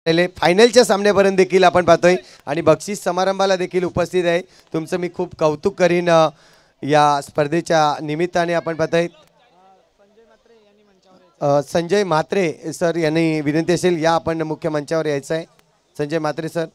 फायनलच्या सामन्यापर्यंत देखील आपण पाहतोय आणि बक्षीस समारंभाला देखील उपस्थित आहे। तुमचं मी खूप कौतुक करीन या स्पर्धेच्या निमित्ताने। आपण पाहतोय संजय म्हात्रे सर यांनी विनंती असेल या आपण मुख्य मंचावर यायचं आहे। संजय म्हात्रे सर।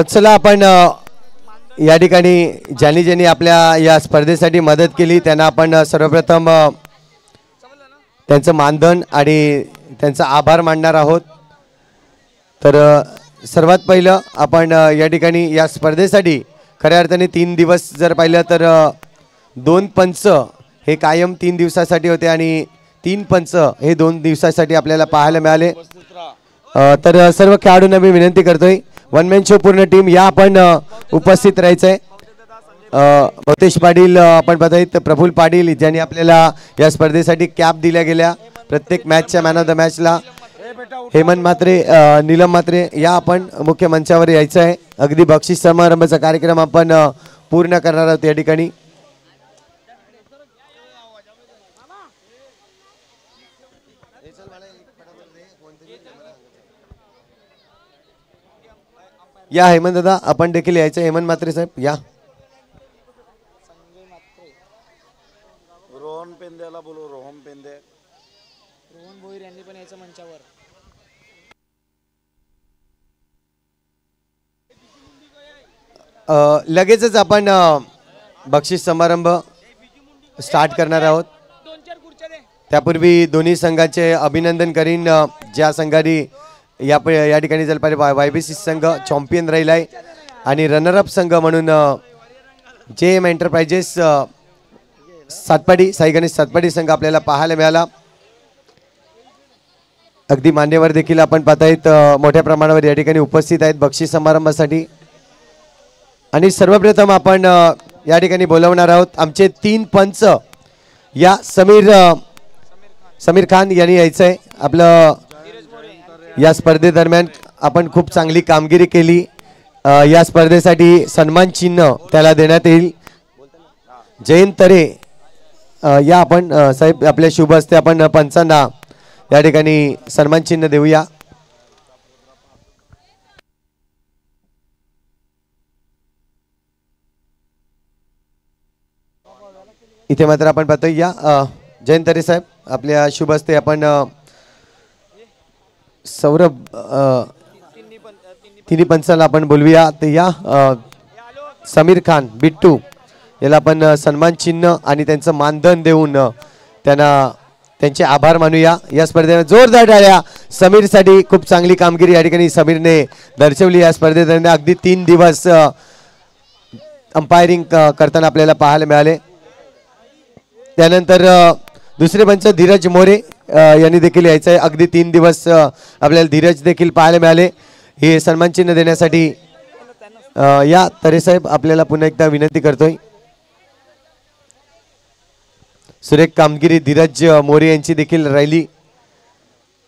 चला आपण या ठिकाणी ज्यांनी आपल्या या स्पर्धेसाठी मदत केली त्यांना आपण सर्वप्रथम त्यांचं मानधन आणि त्यांचा आभार मानणार आहोत। तर सर्वात पहिलं आपण या ठिकाणी या स्पर्धेसाठी खऱ्या अर्थाने 3 दिवस जर पाहिलं तर 2 पंच हे कायम 3 दिवसासाठी होते आणि 3 पंच हे 2 दिवसासाठी आपल्याला पाहायला मिळाले। तर सर्व खेळाडूंना मी विनंती करतोय वन मॅन शो पूर्ण टीम या आपण उपस्थित राहायचंय। भवतेश पाटील आपण बघायत प्रफुल्ल पाटील ज्यांनी आपल्याला या स्पर्धेसाठी कॅप दिल्या गेल्या प्रत्येक मॅचच्या मॅन ऑफ द मॅचला। हेमंत म्हात्रे नीलम म्हात्रे या आपण मुख्य मंचावर यायचं आहे। अगदी बक्षीस समारंभाचा कार्यक्रम आपण पूर्ण करणार आहोत या ठिकाणी। या हेमंत दादा आपण देखील यायचं। हेमंत म्हात्रे साहेब या। रोहन पेंदेला बोलू। रोहन पेंदे रोहन भोईर यांनी पण यायचं मंचावर। लगेचच आपण बक्षीस समारंभ स्टार्ट करणार आहोत। त्यापूर्वी दोन्ही संघाचे अभिनंदन करीन। ज्या संघाने या ठिकाणी जर पाहिजे वायबीसी संघ चॅम्पियन राहिला आहे आणि रनर अप संघ म्हणून JM एंटरप्राइजेस सातपाडी साई गणेश सातपाडी संघ आपल्याला पाहायला मिळाला। अगदी मान्यवर देखील आपण पाहतायत मोठ्या प्रमाणावर या ठिकाणी उपस्थित आहेत बक्षीस समारंभासाठी. आणि सर्वप्रथम आपण या ठिकाणी बोलवणार आहोत आमचे 3 पंच या समीर खान यांनी यायचं आहे. आपलं या स्पर्धेदरम्यान आपण खूप चांगली कामगिरी केली. या स्पर्धेसाठी सन्मान चिन्ह त्याला देण्यात येईल. जयंत तरे या आपण साहेब आपल्या शुभ हस्ते आपण पंचांना या ठिकाणी सन्मान चिन्ह देऊया. इथे मात्र आपण पाहतोय या जयंत तरे साहेब आपल्या शुभ हस्ते आपण सौरभ तिन्ही पंचाला आपण बोलूया. तर या समीर खान बिट्टू याला आपण सन्मान चिन्ह आणि त्यांचं मानधन देऊन त्यांना त्यांचे आभार मानूया. या स्पर्धेत जोरदार टाळ्या समीरसाठी. खूप चांगली कामगिरी या ठिकाणी समीरने दर्शवली. या स्पर्धेत अगदी 3 दिवस अंपायरिंग करताना आपल्याला पाहायला मिळाले. त्यानंतर दुसरे पंच धीरज मोरे यांनी देखील यायचं आहे. अगदी 3 दिवस आपल्याला धीरज देखील पाहायला मिळाले. हे सन्मान चिन्ह देण्यासाठी या तरे साहेब आपल्याला पुन्हा एकदा विनंती करतोय. सुरेख कामगिरी धीरज मोरे यांची देखील राहिली.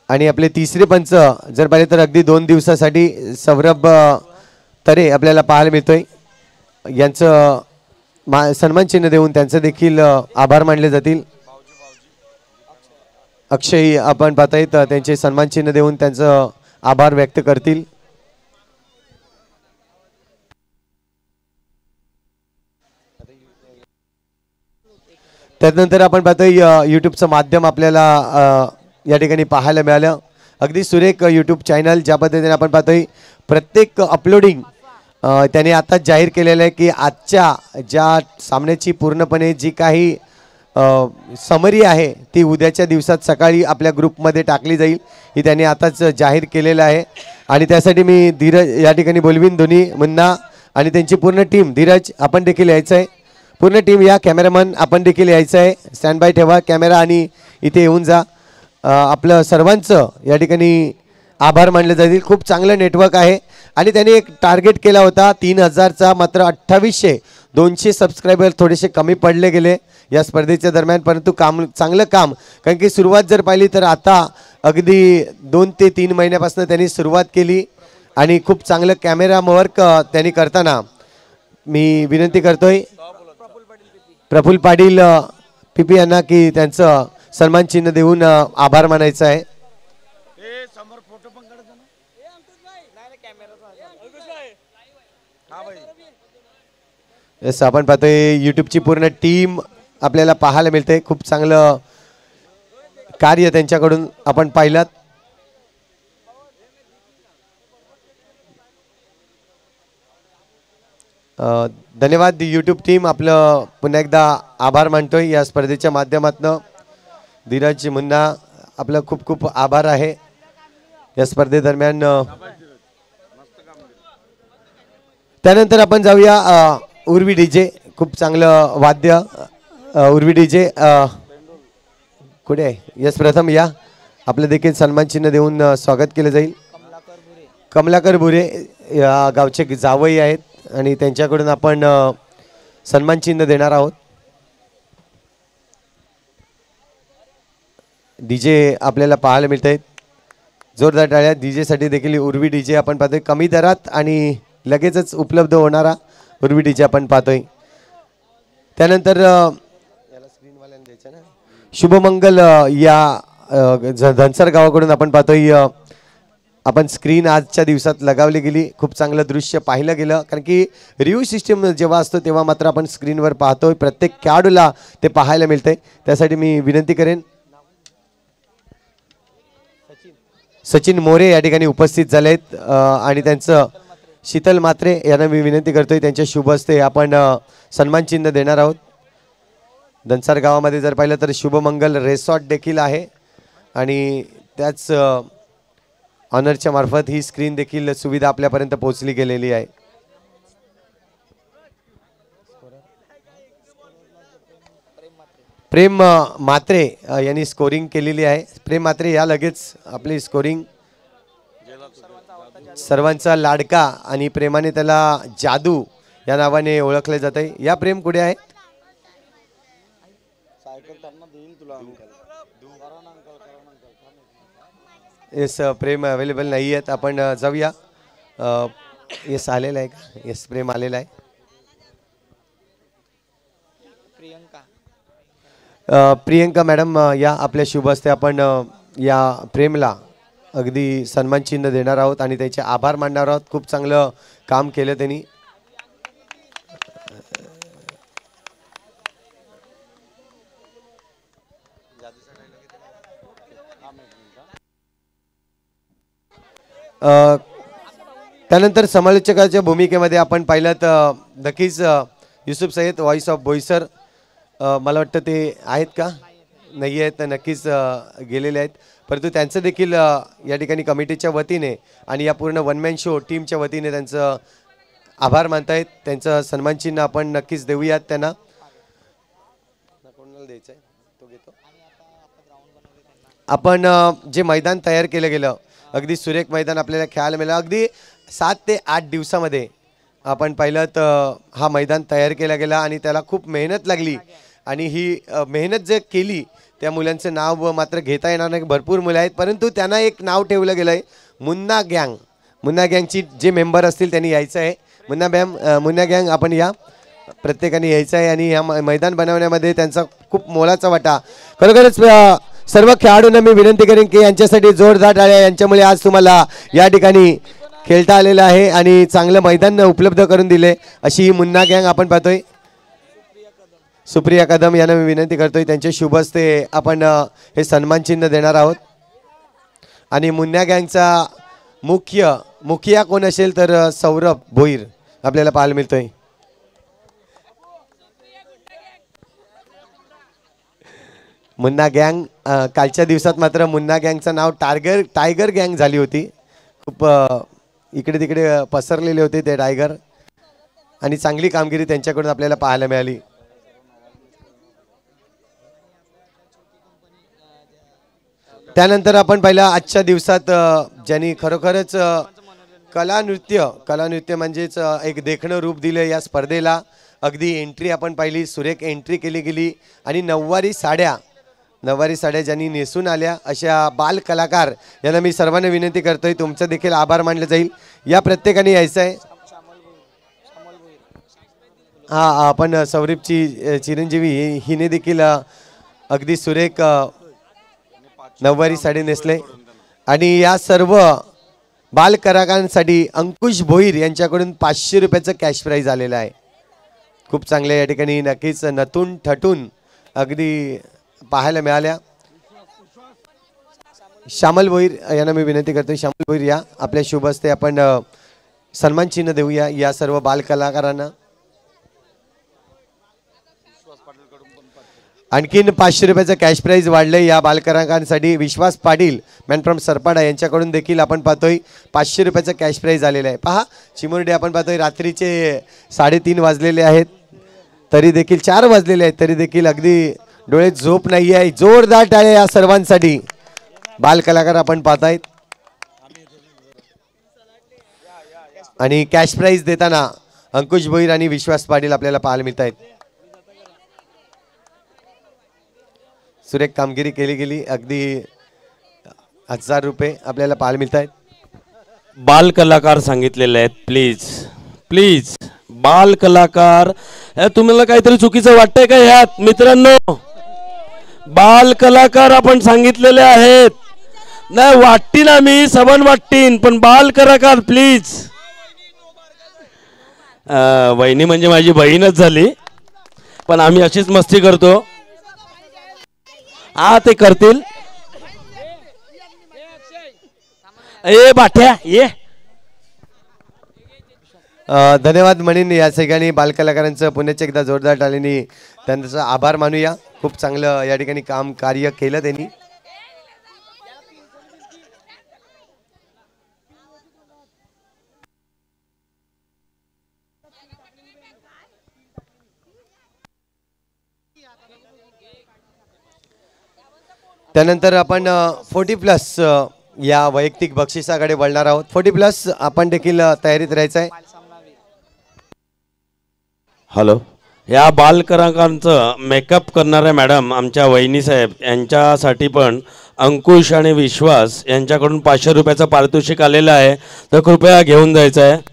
आणि आपले तिसरे पंच जर पाहिले तर अगदी 2 दिवसासाठी सौरभ तरे आपल्याला पाहायला मिळतोय. यांचं सन्मान चिन्ह देऊन त्यांचे देखील आभार मानले जातील. अक्षय आपण पाहतायत त्यांचे सन्मान चिन्ह देऊन त्यांचं आभार व्यक्त करतील. त्यानंतर आपण पाहतोय यूट्यूबचं माध्यम आपल्याला या ठिकाणी पाहायला मिळालं. अगदी सुरेख यूट्यूब चॅनल ज्या पद्धतीने आपण पाहतोय प्रत्येक अपलोडिंग त्याने आता जाहीर केलेलं आहे की आजच्या ज्या सामन्याची पूर्णपणे जी काही समरी आहे ती उद्याच्या दिवसात सकाळी आपल्या ग्रुपमध्ये टाकली जाईल. ही त्यांनी आताच जाहीर केलेलं आहे. आणि त्यासाठी मी धीरज या ठिकाणी बोलवीन. दोन्ही मुन्ना आणि त्यांची पूर्ण टीम. धीरज आपण देखील यायचं आहे. पूर्ण टीम या. कॅमेरामन आपण देखील यायचं आहे. स्टँड बाय ठेवा कॅमेरा आणि इथे येऊन जा. आपलं सर्वांचं या ठिकाणी आभार मानले जातील. खूप चांगलं नेटवर्क आहे. आणि त्यांनी एक टार्गेट केला होता 3000चा, मात्र 2800 200 सबस्क्रायबर थोडेसे कमी पडले गेले या स्पर्धेच्या दरम्यान. परंतु चांगलं काम, कारण की सुरुवात जर पाहिली तर आता अगदी 2 ते 3 महिन्यापासून त्यांनी सुरुवात केली. आणि खूप चांगलं कॅमेरा वर्क त्यांनी करताना मी विनंती करतोय प्रफुल्ल पाटील पीपी यांना की त्यांचं सन्मान चिन्ह देऊन आभार मानायचं आहे. येस आपण पाहतोय यूट्यूबची पूर्ण टीम आपल्याला पाहायला मिळते. खूप चांगलं कार्य त्यांच्याकडून आपण पाहिलात. धन्यवाद यूट्यूब टीम. आपलं पुन्हा एकदा आभार मानतोय या स्पर्धेच्या माध्यमातून. धीरज मुन्ना आपलं खूप खूप आभार आहे या स्पर्धेदरम्यान. त्यानंतर आपण जाऊया उर्वी डीजे. खूप चांगलं वाद्य उर्वी डीजे कुठे आहे. यस प्रथम या. आपलं देखील सन्मान चिन्ह देऊन स्वागत केलं जाईल. कमलाकर बुरे या गावचे जावई आहेत आणि त्यांच्याकडून आपण सन्मान चिन्ह देणार आहोत. डीजे आपल्याला पाहायला मिळत आहेत. जोरदार टाळ्या डीजेसाठी देखील. उर्वी डीजे आपण पाहतोय कमी दरात आणि लगेचच उपलब्ध होणारा उर्वी डीजे आपण पाहतोय. त्यानंतर याला स्क्रीनवाल्याने द्यायचं ना शुभमंगल या धनसर गावाकडून आपण पाहतोय आपण स्क्रीन आजच्या दिवसात लगावली गेली. खूप चांगलं दृश्य पाहिलं गेलं, कारण की रिव्ह्यू सिस्टीम जेव्हा असतो तेव्हा मात्र आपण स्क्रीनवर पाहतोय. प्रत्येक खेळाडूला ते पाहायला मिळतंय. त्यासाठी मी विनंती करेन सचिन मोरे या ठिकाणी उपस्थित झालेत आणि त्यांचं शीतल मात्रे यांना मी विनंती करतोय त्यांच्या शुभ हस्ते आपण सन्मान चिन्ह देणार आहोत. धनसर गावामध्ये जर पाहिलं तर शुभमंगल रेसॉर्ट देखील आहे आणि त्याच ऑनरच्या मार्फत ही स्क्रीन देखील सुविधा आपल्यापर्यंत पोहोचली गेलेली आहे. प्रेम म्हात्रे यांनी स्कोरिंग केलेली आहे. प्रेम म्हात्रे या लगेच आपली स्कोरिंग. सर्वांचा लाडका आणि प्रेमाने त्याला जादू या नावाने ओळखले जाते. या प्रेम कुठे आहे? येस प्रेम अवेलेबल नाही आहेत. आपण जाऊया. येस आलेला आहे का? येस प्रेम आलेला आहे. प्रियंका मॅडम या आपल्या शुभ हस्ते आपण या प्रेमला अगदी सन्मान चिन्ह देणार आहोत आणि त्याचे आभार मानणार आहोत. खूप चांगलं काम केलं त्यांनी. त्यानंतर समालोचकाच्या भूमिकेमध्ये आपण पाहिलं तर नक्कीच युसुफ सय्यद व्हॉइस ऑफ बोईसर मला वाटतं ते आहेत का? नाही आहेत तर नक्कीच गेलेले आहेत. परंतु त्यांचं देखील या ठिकाणी कमिटीच्या वतीने आणि या पूर्ण वन मॅन शो टीमच्या वतीने त्यांचं आभार मानतायत. त्यांचं सन्मान चिन्ह आपण नक्कीच देऊयात त्यांना. कोणाला द्यायचं आहे तो घेतो. आपण जे मैदान तयार केलं गेलं अगदी सुरेख मैदान आपल्याला खेळायला मिळालं. अगदी 7 ते 8 दिवसामध्ये आपण पाहिलं तर हा मैदान तयार केला गेला आणि त्याला खूप मेहनत लागली आणि ही मेहनत जे केली त्या मुलांचं नाव मात्र घेता येणार नाही. भरपूर मुलं आहेत परंतु त्यांना एक नाव ठेवलं गेलं आहे मुन्ना गँग. मुन्ना गँगची जे मेंबर असतील त्यांनी यायचं आहे. मुन्ना गँग आपण या प्रत्येकाने यायचं आहे आणि या मैदान बनवण्यामध्ये त्यांचा खूप मोलाचा वाटा. खरोखरच सर्व खेळाडूंना मी विनंती करेन की यांच्यासाठी जोरदार टाळ्या. यांच्यामुळे आज तुम्हाला या ठिकाणी खेळता आलेलं आहे आणि चांगलं मैदान उपलब्ध करून दिले. अशी ही मुन्ना गँग आपण पाहतोय. सुप्रिया कदम यांना मी विनंती करतोय त्यांच्या शुभ हस्ते आपण हे सन्मान चिन्ह देणार आहोत. आणि मुन्ना गँगचा मुखिया कोण असेल तर सौरभ भोईर आपल्याला पाहायला मिळतोय. मुन्ना गँग कालच्या दिवसात मात्र मुन्ना गँगचं नाव टायगर गँग झाली होती. खूप इकडे तिकडे पसरलेले होते ते टायगर आणि चांगली कामगिरी त्यांच्याकडून आपल्याला पाहायला मिळाली. त्यानंतर आपण पाहिलं आजच्या दिवसात ज्यांनी खरोखरच कला नृत्य म्हणजेच एक देखणं रूप दिलं या स्पर्धेला. अगदी एंट्री आपण पाहिली, सुरेख एंट्री केली गेली आणि नऊवारी साड्या ज्यांनी नेसून आल्या अशा बाल कलाकार यांना मी सर्वांना विनंती करतोय तुमचं देखील आभार मानलं जाईल. या प्रत्येकाने यायचं आहे. हा आपण सौरभची चिरंजीवी हिने देखील अगदी सुरेख नऊवारी साडी नेसले आणि या सर्व बाल कलाकारांसाठी अंकुश भोईर यांच्याकडून 500 रुपयाचं कॅश प्राईज आलेलं आहे. खूप चांगल्या या ठिकाणी नक्कीच नटून थटून अगदी पाहायला मिळाल्या. श्यामल भोईर यांना मी विनंती करतोय श्यामल भोईर या आपल्या शुभ हस्ते आपण सन्मान चिन्ह देऊया या सर्व बाल कलाकारांना. आणखीन 500 रुपयाचं कॅश प्राईज वाढलंय या बालकलाकारांसाठी. विश्वास पाटील मॅन फ्रॉम सरपाडा यांच्याकडून देखील आपण पाहतोय 500 रुपयाचं कॅश प्राईज आलेलं आहे. पहा चिमुरडे आपण पाहतोय रात्रीचे 3:30 वाजलेले आहेत तरी देखील 4 वाजलेले आहेत तरी देखील अगदी डोळे झोप नाही आहे. जोरदार टाळ्या या सर्वांसाठी. बाल कलाकार आपण पाहतायत आणि कॅश प्राईज देताना अंकुश भोईर आणि विश्वास पाटील आपल्याला पाहायला मिळत आहेत. सुरेख कामगिरी केली गेली. अगदी 1000 रुपये आपल्याला पाहायला मिळत आहेत. बाल कलाकार सांगितलेले आहेत. प्लीज बाल कलाकार. तुम्हाला काहीतरी चुकीचं वाटतंय का ह्यात मित्रांनो? बाल कलाकार आपण सांगितलेले आहेत. नाही वाटतीन आम्ही सबन वाटतीन पण बाल कलाकार प्लीज. वहिनी म्हणजे माझी बहीणच झाली पण आम्ही अशीच मस्ती करतो. हा ते करतील. ए बाठ्या ये. धन्यवाद म्हणीन या सगळ्यांनी बालकलाकारांचं पुण्याच्या एकदा जोरदार टाळीने त्यांचा आभार मानूया. खूप चांगलं या ठिकाणी कार्य केलं त्यांनी. त्यानंतर आपण 40+ या वैयक्तिक बक्षिसाकडे वळणार आहोत. 40+ आपण देखील तयारीत राहायचं आहे. हॅलो, या बालकलाकारांचं मेकअप करणाऱ्या मॅडम आमच्या वहिनी साहेब यांच्यासाठी पण अंकुश आणि विश्वास यांच्याकडून 500 रुपयाचं पारितोषिक आलेलं आहे, तर कृपया घेऊन जायचं आहे.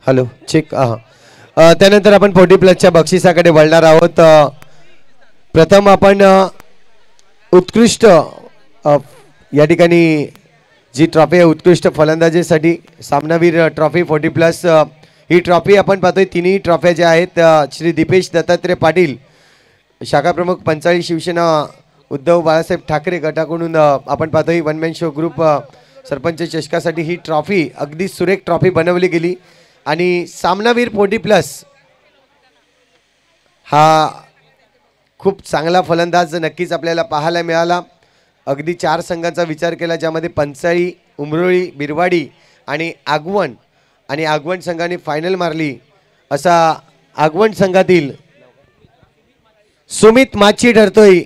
Hello, check. त्यानंतर आपण 40+ बक्षिसाकडे वळणार आहोत. प्रथम आपण उत्कृष्ट या ठिकाणी जी ट्रॉफी आहे उत्कृष्ट फलंदाजीसाठी सामनावीर ट्रॉफी 40+, ही ट्रॉफी आपण पाहतोय. तिन्ही ट्रॉफ्या ज्या आहेत श्री दीपेश दत्तात्रय पाटील शाखा प्रमुख पंचाळी शिवसेना उद्धव बाळासाहेब ठाकरे गटाकडून आपण पाहतोय one man show group sarpanch चषकासाठी ही ट्रॉफी अगदी सुरेख ट्रॉफी बनवली गेली. आणि सामनावीर 40+ हा खूप चांगला फलंदाज नक्कीच आपल्याला पाहायला मिळाला. अगदी 4 संघांचा विचार केला, ज्यामध्ये पंचाळी, उमरोळी, बिरवाडी आणि आगवण संघाने फायनल मारली. असा आगवण संघातील सुमित माची ठरतोय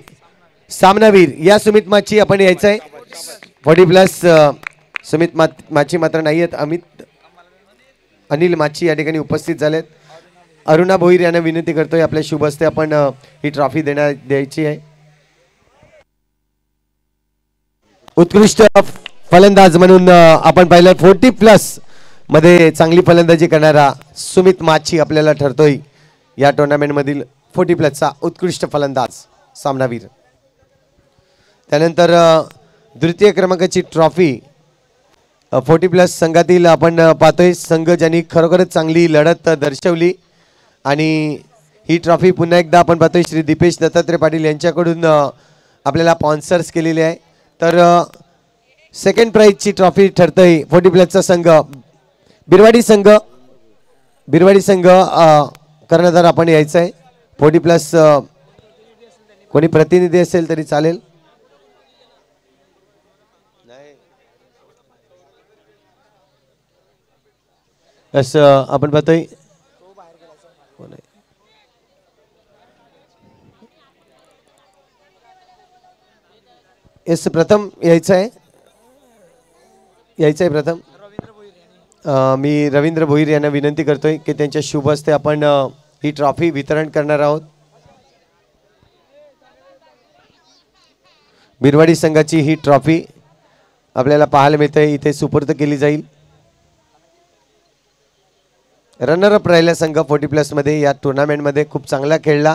सामनावीर. या सुमित माची आपण यायचं आहे 40+. सुमित माची मात्र नाही आहेत. अनिल माची या ठिकाणी उपस्थित झालेत. अरुणा भोईर यांना विनंती करतोय आपल्या शुभ हस्ते आपण ही ट्रॉफी द्यायची आहे. उत्कृष्ट फलंदाज म्हणून आपण पाहिलं 40+ मध्ये चांगली फलंदाजी करणारा सुमित माची आपल्याला ठरतोय या टुर्नामेंट मधील 40+चा उत्कृष्ट फलंदाज सामनावीर. त्यानंतर द्वितीय क्रमांकाची ट्रॉफी 40+ संघातील आपण पाहतोय संघ ज्यांनी खरोखरच चांगली लढत दर्शवली. आणि ही ट्रॉफी पुन्हा एकदा आपण पाहतोय श्री दीपेश दत्तात्रय पाटील यांच्याकडून आपल्याला स्पॉन्सर्स केलेले आहे. तर सेकंड प्राइजची ट्रॉफी ठरतोय 40+चा संघ बिरवाडी संघ कर्णधार आपण यायचं आहे. 40+ कोणी प्रतिनिधी असेल तरी चालेल. असं आपण पाहतोय प्रथम यायचं आहे प्रथम. मी रवींद्र भोईर यांना विनंती करतोय की त्यांच्या शुभ हस्ते आपण ही ट्रॉफी वितरण करणार आहोत. बिरवाडी संघाची ही ट्रॉफी आपल्याला पाहायला मिळते, इथे सुपूर्द केली जाईल. रनरअप राहिला संघ 40+ मध्ये या टुर्नामेंटमध्ये खूप चांगला खेळला,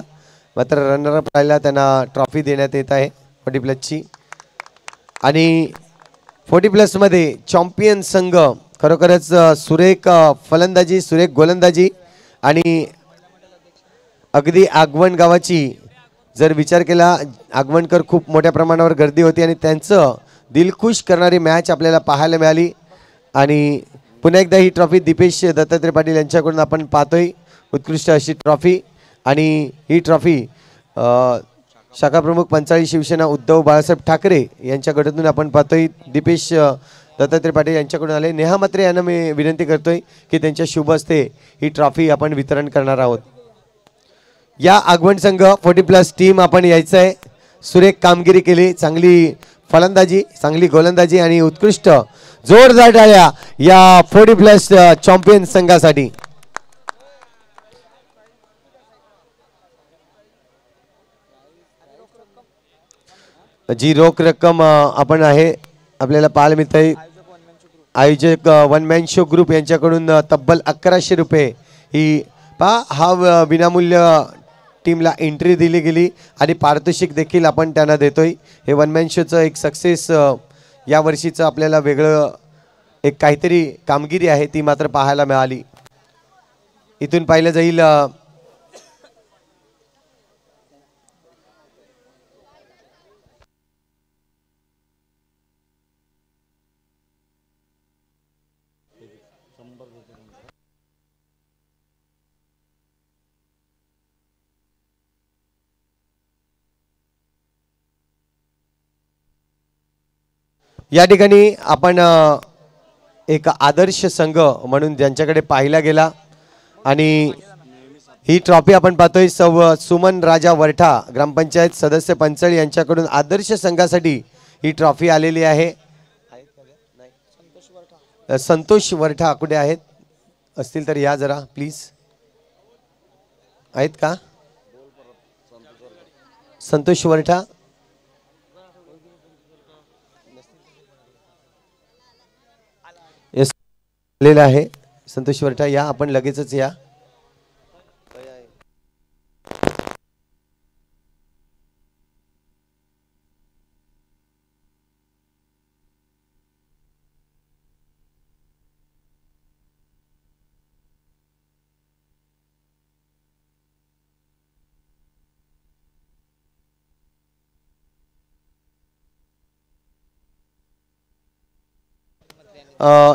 मात्र रनरअप राहिला त्यांना ट्रॉफी देण्यात येत आहे 40+ची. आणि 40+ मध्ये चॅम्पियन संघ खरोखरच सुरेख फलंदाजी, सुरेख गोलंदाजी आणि अगदी आगवण गावाची जर विचार केला, आगवणकर खूप मोठ्या प्रमाणावर गर्दी होती आणि त्यांचं दिलखुश करणारी मॅच आपल्याला पाहायला मिळाली. आणि पुन्हा एकदा ही ट्रॉफी दीपेश दत्तात्रय पाटील यांच्याकडून आपण पाहतोय उत्कृष्ट अशी ट्रॉफी. आणि ही ट्रॉफी शाखा प्रमुख पंचाळी शिवसेना उद्धव बाळासाहेब ठाकरे यांच्या गटातून आपण पाहतोय दीपेश दत्तात्रय पाटील यांच्याकडून आले. नेहा मात्रे यांना मी विनंती करतोय की त्यांच्या शुभ हस्ते ही ट्रॉफी आपण वितरण करणार आहोत. या आगवण संघ 40+ टीम आपण यायचं आहे. सुरेख कामगिरी केली, चांगली फलंदाजी, चांगली गोलंदाजी आणि उत्कृष्ट जोरदार टाळ्या या 40+ चॅम्पियन संघासाठी. जी रोख रक्कम आपण आहे आपल्याला पाहायला मिळते आयोजक वन मॅन शो ग्रुप यांच्याकडून तब्बल 1100 रुपये ही हा विनामूल्य टीमला एंट्री दिली गेली आणि पारितोषिक देखील आपण त्यांना देतोय. हे वन मॅन शोचं एक सक्सेस या वर्षीचं आपल्याला वेगळं एक काहीतरी कामगिरी आहे ती मात्र पाहायला मिळाली. इथून पाहिलं जाईल या ठिकाणी आपण एक आदर्श संघ म्हणून ज्यांच्याकडे पाहिला गेला आणि ही ट्रॉफी आपण पाहतोय सुमन राजा वरठा ग्रामपंचायत सदस्य पंचळ यांच्याकडून आदर्श संघासाठी ही ट्रॉफी आलेली आहे. संतोष वरठा कुठे आहेत असतील तर या जरा प्लीज. आहेत का संतोष वरठा? आलेला आहे संतोष वरठा, या आपण लगेचच या.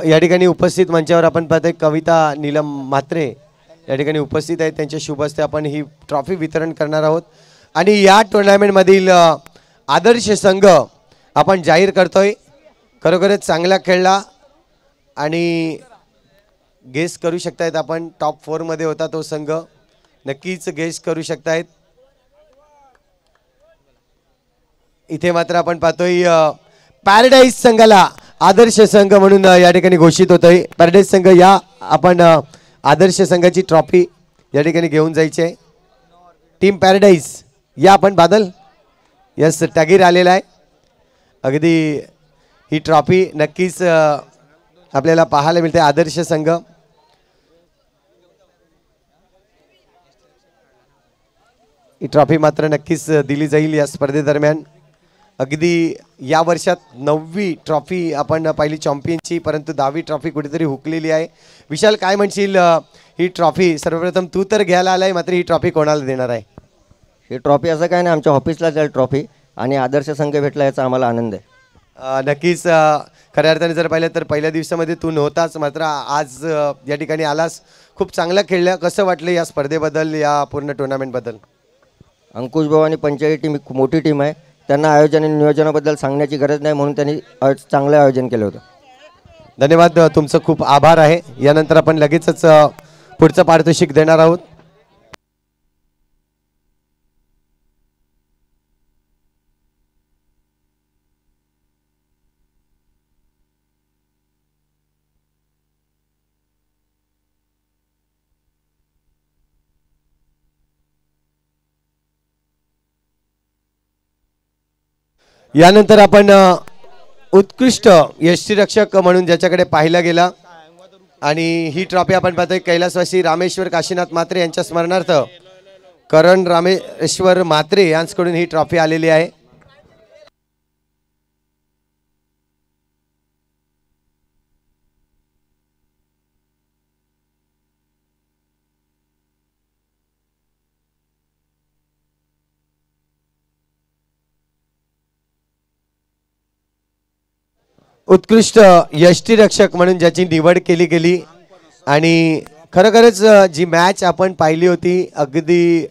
या ठिकाणी उपस्थित मंचावर आपण पाहतोय कविता नीलम म्हात्रे या ठिकाणी उपस्थित आहेत. त्यांच्या शुभ हस्ते आपण ही ट्रॉफी वितरण करणार आहोत आणि या टुर्नामेंटमधील आदर्श संघ आपण जाहीर करतोय. खरोखरच चांगला खेळला आणि गेस करू शकतायत आपण टॉप 4 मध्ये होता तो संघ, नक्कीच गेस करू शकतायत. इथे मात्र आपण पाहतोय पॅराडाईज संघाला आदर्श संघ म्हणून या ठिकाणी घोषित होतोय. पॅराडाईज संघ या आपण आदर्श संघाची ट्रॉफी या ठिकाणी घेऊन जायची आहे. टीम पॅराडाईज या आपण बादल यस टॅगीर आलेला आहे. अगदी ही ट्रॉफी नक्कीच आपल्याला पाहायला मिळते. आदर्श संघ ही ट्रॉफी मात्र नक्कीच दिली जाईल या स्पर्धेदरम्यान. अगदी या वर्षात 9वी ट्रॉफी आपण पाहिली चॅम्पियनची, परंतु 10वी ट्रॉफी कुठेतरी हुकलेली आहे. विशाल काय म्हणशील, ही ट्रॉफी सर्वप्रथम तू तर घ्यायला आलाय, मात्र ही ट्रॉफी कोणाला देणार आहे? ही ट्रॉफी असं काय नाही, आमच्या ऑफिसला जाईल ट्रॉफी आणि आदर्श संघ भेटला याचा आम्हाला आनंद आहे. नक्कीच खऱ्या अर्थाने जर पाहिलं तर पहिल्या दिवसामध्ये तू नव्हताच, मात्र आज या ठिकाणी आलास. खूप चांगलं खेळलं. कसं वाटलं या स्पर्धेबद्दल, या पूर्ण टुर्नामेंटबद्दल? अंकुश भाऊ आणि पंचायत टीम खूप मोठी टीम आहे. त्यांना आयोजन आणि नियोजनाबद्दल सांगण्याची गरज नाही, म्हणून त्यांनी चांगलं आयोजन केलं होतं. धन्यवाद, तुमचं खूप आभार आहे. यानंतर आपण लगेचच पुढचं पारितोषिक देणार आहोत. यानंतर आपण उत्कृष्ट यष्टीरक्षक म्हणून ज्याच्याकडे पाहिला गेला आणि ही ट्रॉफी आपण पाहतोय कैलासवासी रामेश्वर काशीनाथ म्हात्रे यांच्या स्मरणार्थ करण रामेश्वर म्हात्रे यांच्याकडून ही ट्रॉफी आलेली आहे. उत्कृष्ट यष्टीरक्षक म्हणून ज्याची निवड केली गेली आणि खरोखरच जी मॅच आपण पाहिली होती, अगदी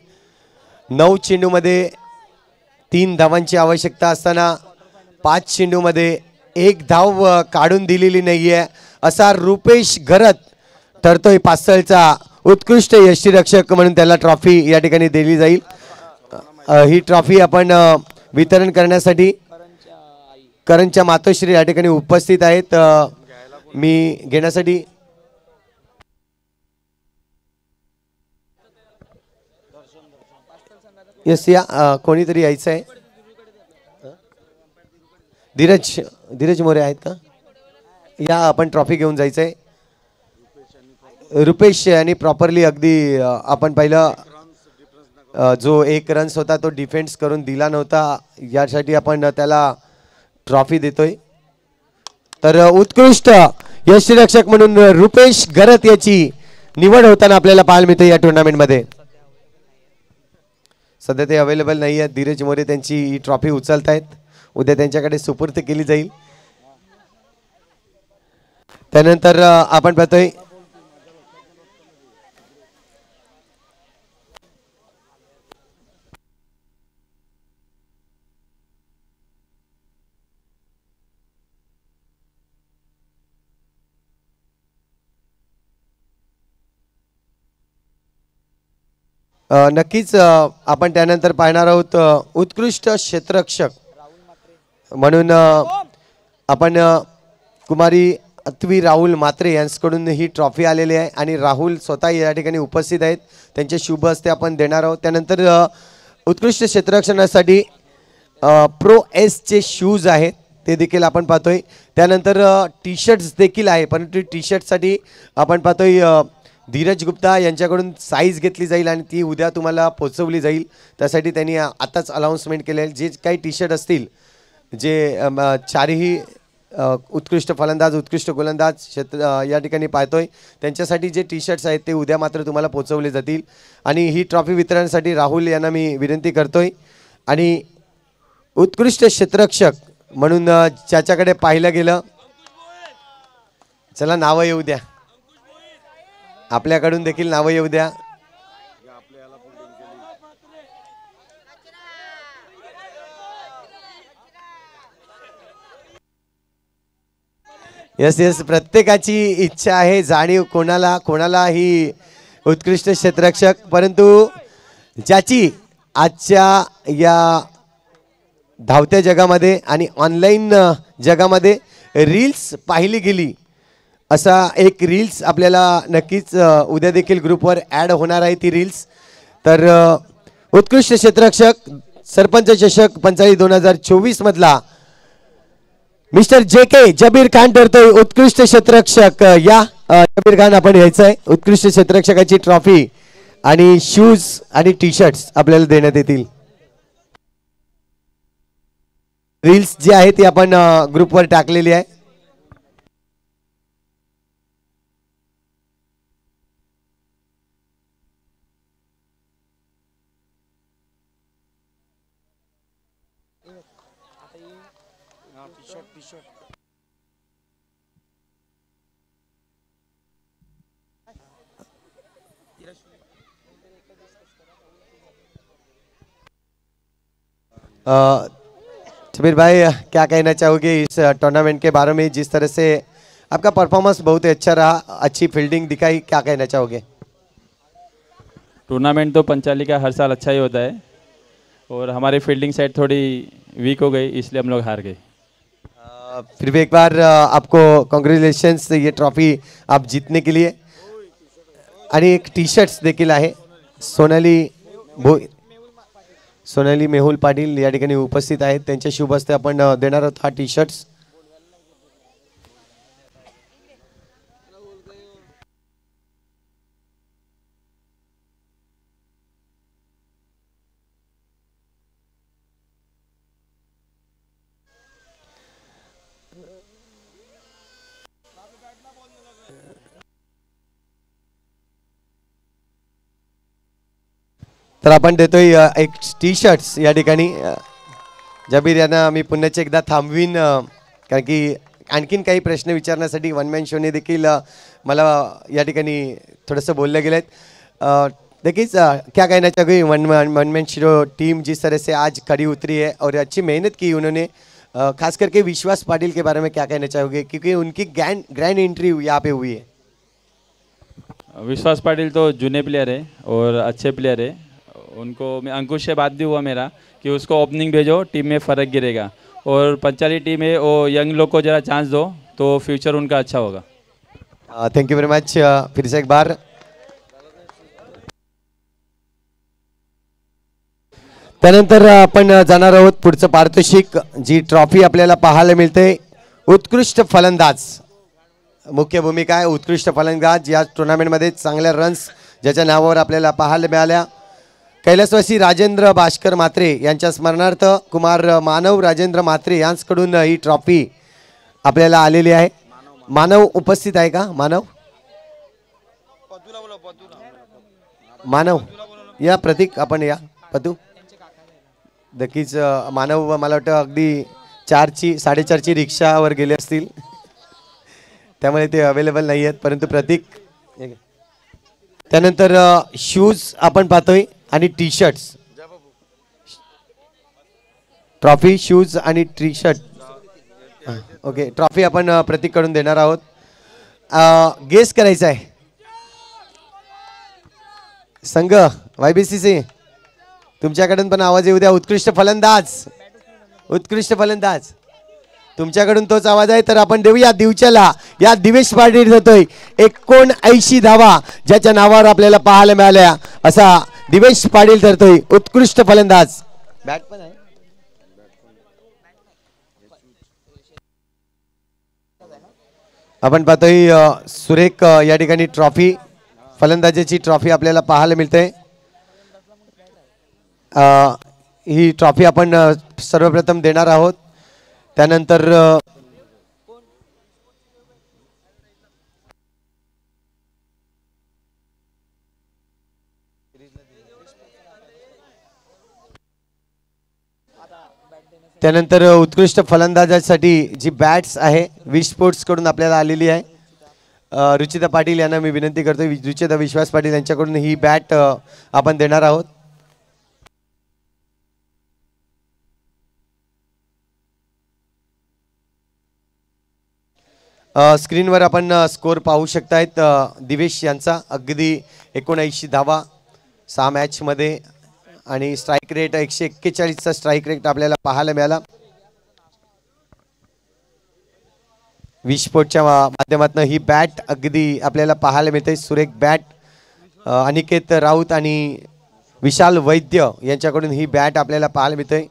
9 चेंडूमध्ये 3 धावांची आवश्यकता असताना 5 चेंडूमध्ये 1 धाव काढून दिलेली नाहीये असा रुपेश घरत ठरतोय पासळचा उत्कृष्ट यष्टीरक्षक म्हणून त्याला ट्रॉफी या ठिकाणी दिली जाईल. ही ट्रॉफी आपण वितरण करण्यासाठी करणच्या मातोश्री या ठिकाणी उपस्थित आहेत. मी घेण्यासाठी यस या कोणीतरी यायचं आहे. धीरज धीरज मोरे आहेत का? या आपण ट्रॉफी घेऊन जायचंय. रुपेश यांनी प्रॉपरली अगदी आपण पहिलं जो 1 रन्स होता तो डिफेन्स करून दिला नव्हता, यासाठी आपण त्याला ट्रॉफी देतोय. तर उत्कृष्ट यष्टीरक्षक म्हणून रुपेश गरत याची निवड होताना आपल्याला पाहायला मिळते या टुर्नामेंटमध्ये. सध्या ते अवेलेबल नाही आहेत. धीरज मोरे त्यांची ही ट्रॉफी उचलतायत, उद्या त्यांच्याकडे सुपूर्द केली जाईल. त्यानंतर आपण पाहतोय नक्कीच आपण त्यानंतर पाहणार आहोत उत्कृष्ट क्षेत्ररक्षक म्हणून आपण कुमारी अत्वी राहुल मात्रे यांच्याकडून ही ट्रॉफी आलेली आहे आणि राहुल स्वतः या ठिकाणी उपस्थित आहेत. त्यांचे शुभ हस्ते आपण देणार आहोत. त्यानंतर उत्कृष्ट क्षेत्ररक्षणासाठी प्रो एसचे शूज आहेत ते देखील आपण पाहतोय. त्यानंतर टी शर्ट्स देखील आहे, परंतु टी शर्टसाठी आपण पाहतोय धीरज गुप्ता यांच्याकडून साईज घेतली जाईल आणि ती उद्या तुम्हाला पोचवली जाईल. त्यासाठी त्यांनी आताच अनाउन्समेंट केले. जे काही टी शर्ट असतील, जे चारही उत्कृष्ट फलंदाज उत्कृष्ट गोलंदाज क्षेत्र या ठिकाणी पाहतोय, त्यांच्यासाठी जे टी शर्ट्स आहेत ते उद्या मात्र तुम्हाला पोचवले जातील. आणि ही ट्रॉफी वितरणासाठी राहुल यांना मी विनंती करतोय. आणि उत्कृष्ट क्षेत्ररक्षक म्हणून ज्याच्याकडे पाहिलं गेलं, चला नावं येऊ द्या, आपल्याकडून देखील नावं येऊ द्या. यस यस, प्रत्येकाची इच्छा आहे, जाणीव कोणाला ही उत्कृष्ट क्षेत्ररक्षक, परंतु ज्याची आजच्या या धावत्या जगामध्ये आणि ऑनलाईन जगामध्ये रील्स पाहिली गेली, असा एक रील्स आपल्याला नक्कीच उद्या देखील ग्रुपवर ॲड होणार आहे ती रील्स. तर उत्कृष्ट क्षेत्ररक्षक सरपंच चषक पंचाळी 2024 मधला मिस्टर JK जबीर खान ठरतोय उत्कृष्ट क्षेत्ररक्षक. या जबीर खान आपण घ्यायचं आहे. उत्कृष्ट क्षेत्ररक्षकाची ट्रॉफी आणि शूज आणि टी शर्ट्स आपल्याला देण्यात येतील. रील्स जी आहे ती आपण ग्रुपवर टाकलेली आहे. जबीर भाई, क्या कहना चाहोगे इस टूर्नामेंट के बारे में? जिस तरह से आपका परफॉर्मेंस बहुत ही अच्छा रहा, अच्छी फील्डिंग दिखाई, क्या कहना चाहोगे? टूर्नामेंट तो पंचाली का हर साल अच्छा ही होता है और हमारी फील्डिंग साइड थोड़ी वीक हो गई, इसलिए हम लोग हार गए. फिर भी एक बार आपको कॉन्ग्रेचुलेशन्स, ये ट्रॉफी आप जीतने के लिए. आणि एक टी शर्ट्स देखील आहे. सोनाली मेहुल पाटील या ठिकाणी उपस्थित आहेत, त्यांच्या शुभ हस्ते आपण देणार आहोत हा टी शर्ट्स. तर आपण देतोय एक टी शर्ट्स या ठिकाणी. जबीर यांना मी पुन्हा एकदा थांबवीन, कारण की आणखीन काही प्रश्न विचारण्यासाठी वन मॅन शोने देखील मला या ठिकाणी थोडंसं बोललं गेलं आहे. देखिए क्या कहना चाहोगे वन मैन शो टीम जिस तरह से आज खड़ी उतरी है और अच्छी मेहनत की उन्होंने, खास करके विश्वास पाटिल के बारे में क्या कहना चाहोगे, क्योंकि उनकी ग्रैंड एंट्री यहाँ पे हुई है? विश्वास पाटिल तो जूने प्लेयर है और अच्छे प्लेयर है. उनको मैं अंकुश से बात भी हुआ मेरा कि उसको ओपनिंग भेजो, टीम में फ़र्क गिरेगा. और पंचाली टीम है वो यंग लोग को ज़रा चांस दो तो फ्यूचर उनका अच्छा होगा. Thank you very much. फिर से एक बार त्यानंतर आपण जाणार आहोत पुढचं पारितोषिक, जी ट्रॉफी आपल्याला पाहायला मिळते उत्कृष्ट फलंदाज. मुख्य भूमिका आहे उत्कृष्ट फलंदाज या टुर्नामेंटमध्ये चांगल्या रन्स ज्याच्या नावावर आपल्याला पाहायला मिळाल्या. कैलासवासी राजेंद्र भास्कर म्हात्रे यांच्या स्मरणार्थ कुमार मानव राजेंद्र म्हात्रे यांच्याकडून ही ट्रॉफी आपल्याला आलेली आहे. मानव उपस्थित आहे का? मानव या प्रतीक आपण या पतू नक्कीच. मानव मला वाटतं अगदी 4:30 रिक्षावर गेले असतील, त्यामुळे ते अवेलेबल नाही आहेत, परंतु प्रतीक. त्यानंतर शूज आपण पाहतोय आणि टी शर्ट्स, ट्रॉफी शूज आणि टी शर्ट. ओके, ट्रॉफी आपण प्रतीककडून देणार आहोत. गेस करायचा आहे संघ YBCC, तुमच्याकडून पण आवाज येऊ द्या. उत्कृष्ट फलंदाज, उत्कृष्ट फलंदाज तुमच्याकडून तोच आवाज आहे, तर आपण देऊया दिवच्याला. या दिवेश पाटील होतोय 79 धावा ज्याच्या नावावर आपल्याला पाहायला मिळाल्या, असा दिवेश पाटील ठरतोय उत्कृष्ट फलंदाज. बॅट पण आहे. आपण पाहतोय सुरेख या ठिकाणी ट्रॉफी, फलंदाजीची ट्रॉफी आपल्याला पाहायला मिळते. ही ट्रॉफी आपण सर्वप्रथम देणार आहोत. त्यानंतर उत्कृष्ट फलंदाजासाठी जी बॅट्स आहे विश स्पोर्ट्स कडून आपल्याला आलेली आहे. रुचिता पाटील यांना मी विनंती करतो, रुचिता विश्वास पाटील यांच्याकडून ही बॅट आपण देणार आहोत. स्क्रीनवर आपण स्कोर पाहू शकतायत. दिवेश यांचा अगदी 79 धावा 6 मॅचमध्ये आणि स्ट्राईक रेट 141चा स्ट्राईक रेट आपल्याला पाहायला मिळाला. विस्फोटच्या माध्यमातून ही बॅट अगदी आपल्याला पाहायला मिळते. सुरेख बॅट अनिकेत राऊत आणि विशाल वैद्य यांच्याकडून ही बॅट आपल्याला पाहायला मिळते.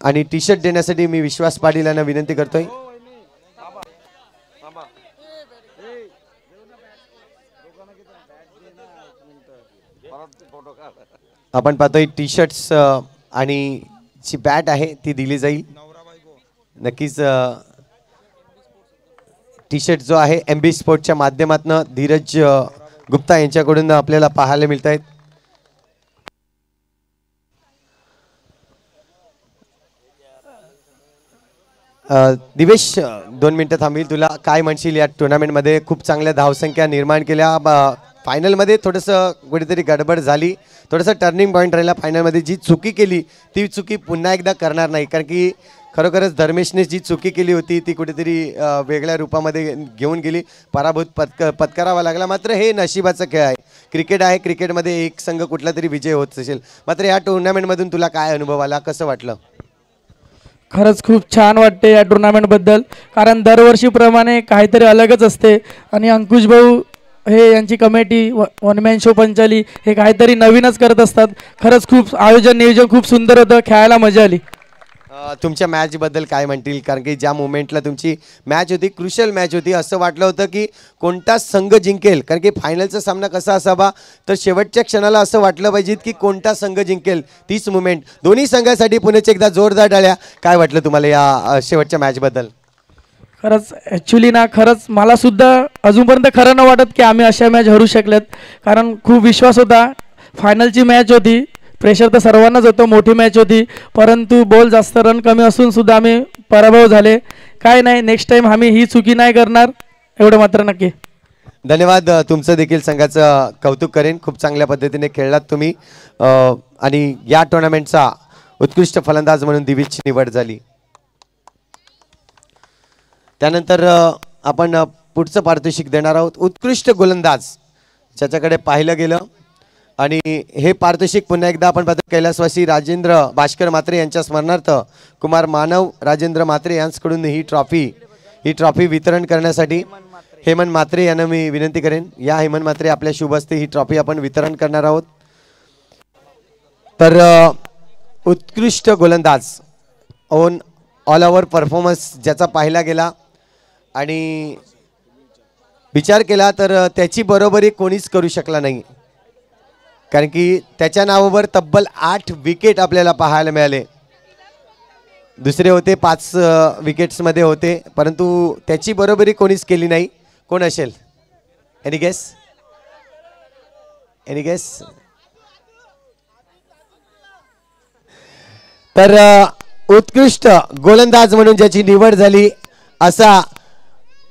आणि टी शर्ट देण्यासाठी मी विश्वास पाटील यांना विनंती करतोय. आपण पाहतोय टी शर्ट्स आणि जी बॅट आहे ती दिली जाईल. नक्कीच टी शर्ट जो आहे MB स्पोर्ट्सच्या माध्यमातून धीरज गुप्ता यांच्याकडून आपल्याला पाहायला मिळत आहेत. दिवेश 2 मिनिटं थांबील. तुला काय म्हणशील, या टुर्नामेंटमध्ये खूप चांगल्या धावसंख्या निर्माण केल्या, फायनलमध्ये थोडंसं कुठेतरी गडबड झाली, थोडंसं टर्निंग पॉईंट राहिला फायनलमध्ये. जी चुकी केली ती चुकी पुन्हा एकदा करणार नाही, कारण की खरोखरच धर्मेशने जी चुकी केली होती ती कुठेतरी वेगळ्या रूपामध्ये घेऊन गेली, पराभूत पत्करावा लागला. मात्र हे नशिबाचा खेळ आहे, क्रिकेट आहे, क्रिकेटमध्ये एक संघ कुठला तरी विजय होत असेल. मात्र या टुर्नामेंटमधून तुला काय अनुभव आला, कसं वाटलं? खरंच खूप छान वाटते या टुर्नामेंटबद्दल, कारण दरवर्षीप्रमाणे काहीतरी अलगच असते. आणि अंकुश भाऊ हे यांची committee one man show Panchali हे काहीतरी नवीनच करत असतात. खरंच खूप आयोजन नियोजन खूप सुंदर होतं, खेळायला मजा आली. तुमच्या मॅचबद्दल काय म्हणतील, कारण की ज्या मोमेंटला तुमची मॅच होती, क्रुशियल मॅच होती, असं वाटलं होतं की कोणता संघ जिंकेल, कारण की फायनलचा सामना कसा असावा तर शेवटच्या क्षणाला असं वाटलं पाहिजे की कोणता संघ जिंकेल. तीच मुमेंट दोन्ही संघासाठी पुण्याचे एकदा जोरदार टाळ्या. काय वाटलं तुम्हाला या शेवटच्या मॅचबद्दल? खरंच ॲक्च्युली ना, खरंच मला सुद्धा अजूनपर्यंत खरं न वाटत की आम्ही अशा मॅच हरू शकलेत, कारण खूप विश्वास होता. फायनलची मॅच होती, प्रेशर तर सर्वांनाच होतं, मोठी मॅच होती, परंतु बॉल जास्त रन कमी असून सुद्धा आम्ही पराभव झाले. काय नाही, नेक्स्ट टाइम आम्ही ही चुकी नाही करणार, एवढं मात्र नक्की. धन्यवाद. तुमचं देखील संघाचं कौतुक करेन, खूप चांगल्या पद्धतीने खेळलात तुम्ही आणि या टुर्नामेंटचा उत्कृष्ट फलंदाज म्हणून दिवेशची निवड झाली. त्यानंतर आपण पुढचं पारितोषिक देणार आहोत उत्कृष्ट गोलंदाज, ज्याच्याकडे पाहिलं गेलं. आणि हे पारितोषिक पुन्हा एकदा आपण पाहतो कैलासवासी राजेंद्र भास्कर म्हात्रे यांच्या स्मरणार्थ कुमार मानव राजेंद्र म्हात्रे यांच्याकडून ही ट्रॉफी वितरण करण्यासाठी हेमंत म्हात्रे यांना मी विनंती करेन. या हेमंत म्हात्रे आपल्या शुभ हस्ते ही ट्रॉफी आपण वितरण करणार आहोत. तर उत्कृष्ट गोलंदाज ऑल ओव्हर परफॉर्मन्स ज्याचा पाहिला गेला आणि विचार केला तर त्याची बरोबरी कोणीच करू शकला नाही, कारण की त्याच्या नावावर तब्बल 8 विकेट आपल्याला पाहायला मिळाले. दुसरे होते 5 विकेट्समध्ये होते, परंतु त्याची बरोबरी कोणीच केली नाही. कोण असेल? Any guess? Any guess? तर उत्कृष्ट गोलंदाज म्हणून ज्याची निवड झाली असा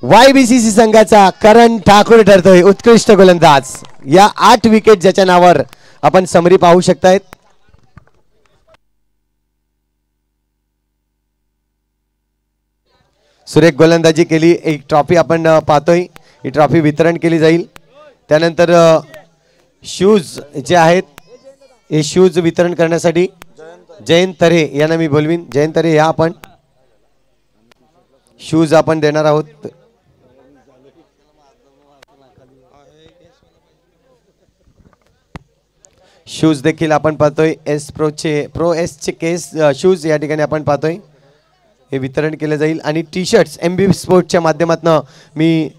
YBCC संघाचा करण ठाकूर ठरतोय उत्कृष्ट गोलंदाज. या 8 विकेट ज्याच्या नावावर आपण समरी पाहू शकतायत. सुरेख गोलंदाजी केली. एक ट्रॉफी आपण पाहतोय, ही ट्रॉफी वितरण केली जाईल. त्यानंतर शूज जे आहेत हे शूज वितरण करण्यासाठी जयंत तरे यांना मी बोलवीन. जयंत तरे या आपण शूज आपण देणार आहोत. शूज देखील आपण पाहतोय प्रो एसचे केस शूज या ठिकाणी आपण पाहतोय हे वितरण केले जाईल. आणि टी शर्ट्स MB स्पोर्ट्सच्या माध्यमातून मी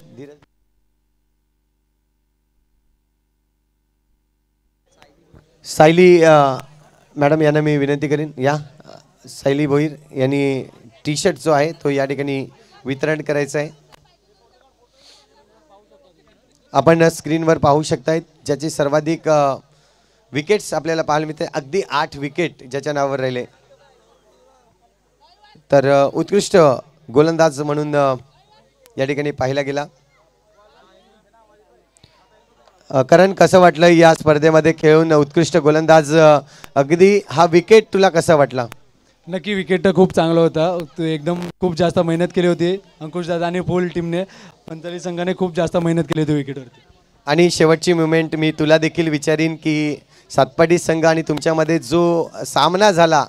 सायली मॅडम यांना मी विनंती करीन, या सायली भोईर यांनी टी शर्ट जो आहे तो या ठिकाणी वितरण करायचा आहे. आपण स्क्रीनवर पाहू शकतायत ज्याचे सर्वाधिक विकेट्स आपल्याला पाहायला मिळते. अगदी 8 विकेट ज्याच्या नावावर राहिले. तर उत्कृष्ट गोलंदाज म्हणून या ठिकाणी पाहिला गेला. करण कसं वाटलं या स्पर्धेमध्ये खेळून? उत्कृष्ट गोलंदाज अगदी हा विकेट तुला कसा वाटला? नक्की विकेट खूप चांगला होता. एकदम खूप जास्त मेहनत केली होती अंकुश दादा आणि फुल टीमने. पंचाली संघाने खूप जास्त मेहनत केली होती विकेटवरती. आणि शेवटची मुवमेंट मी तुला देखील विचारीन की सातपाटी संघ आणि तुमच्यामध्ये जो सामना झाला,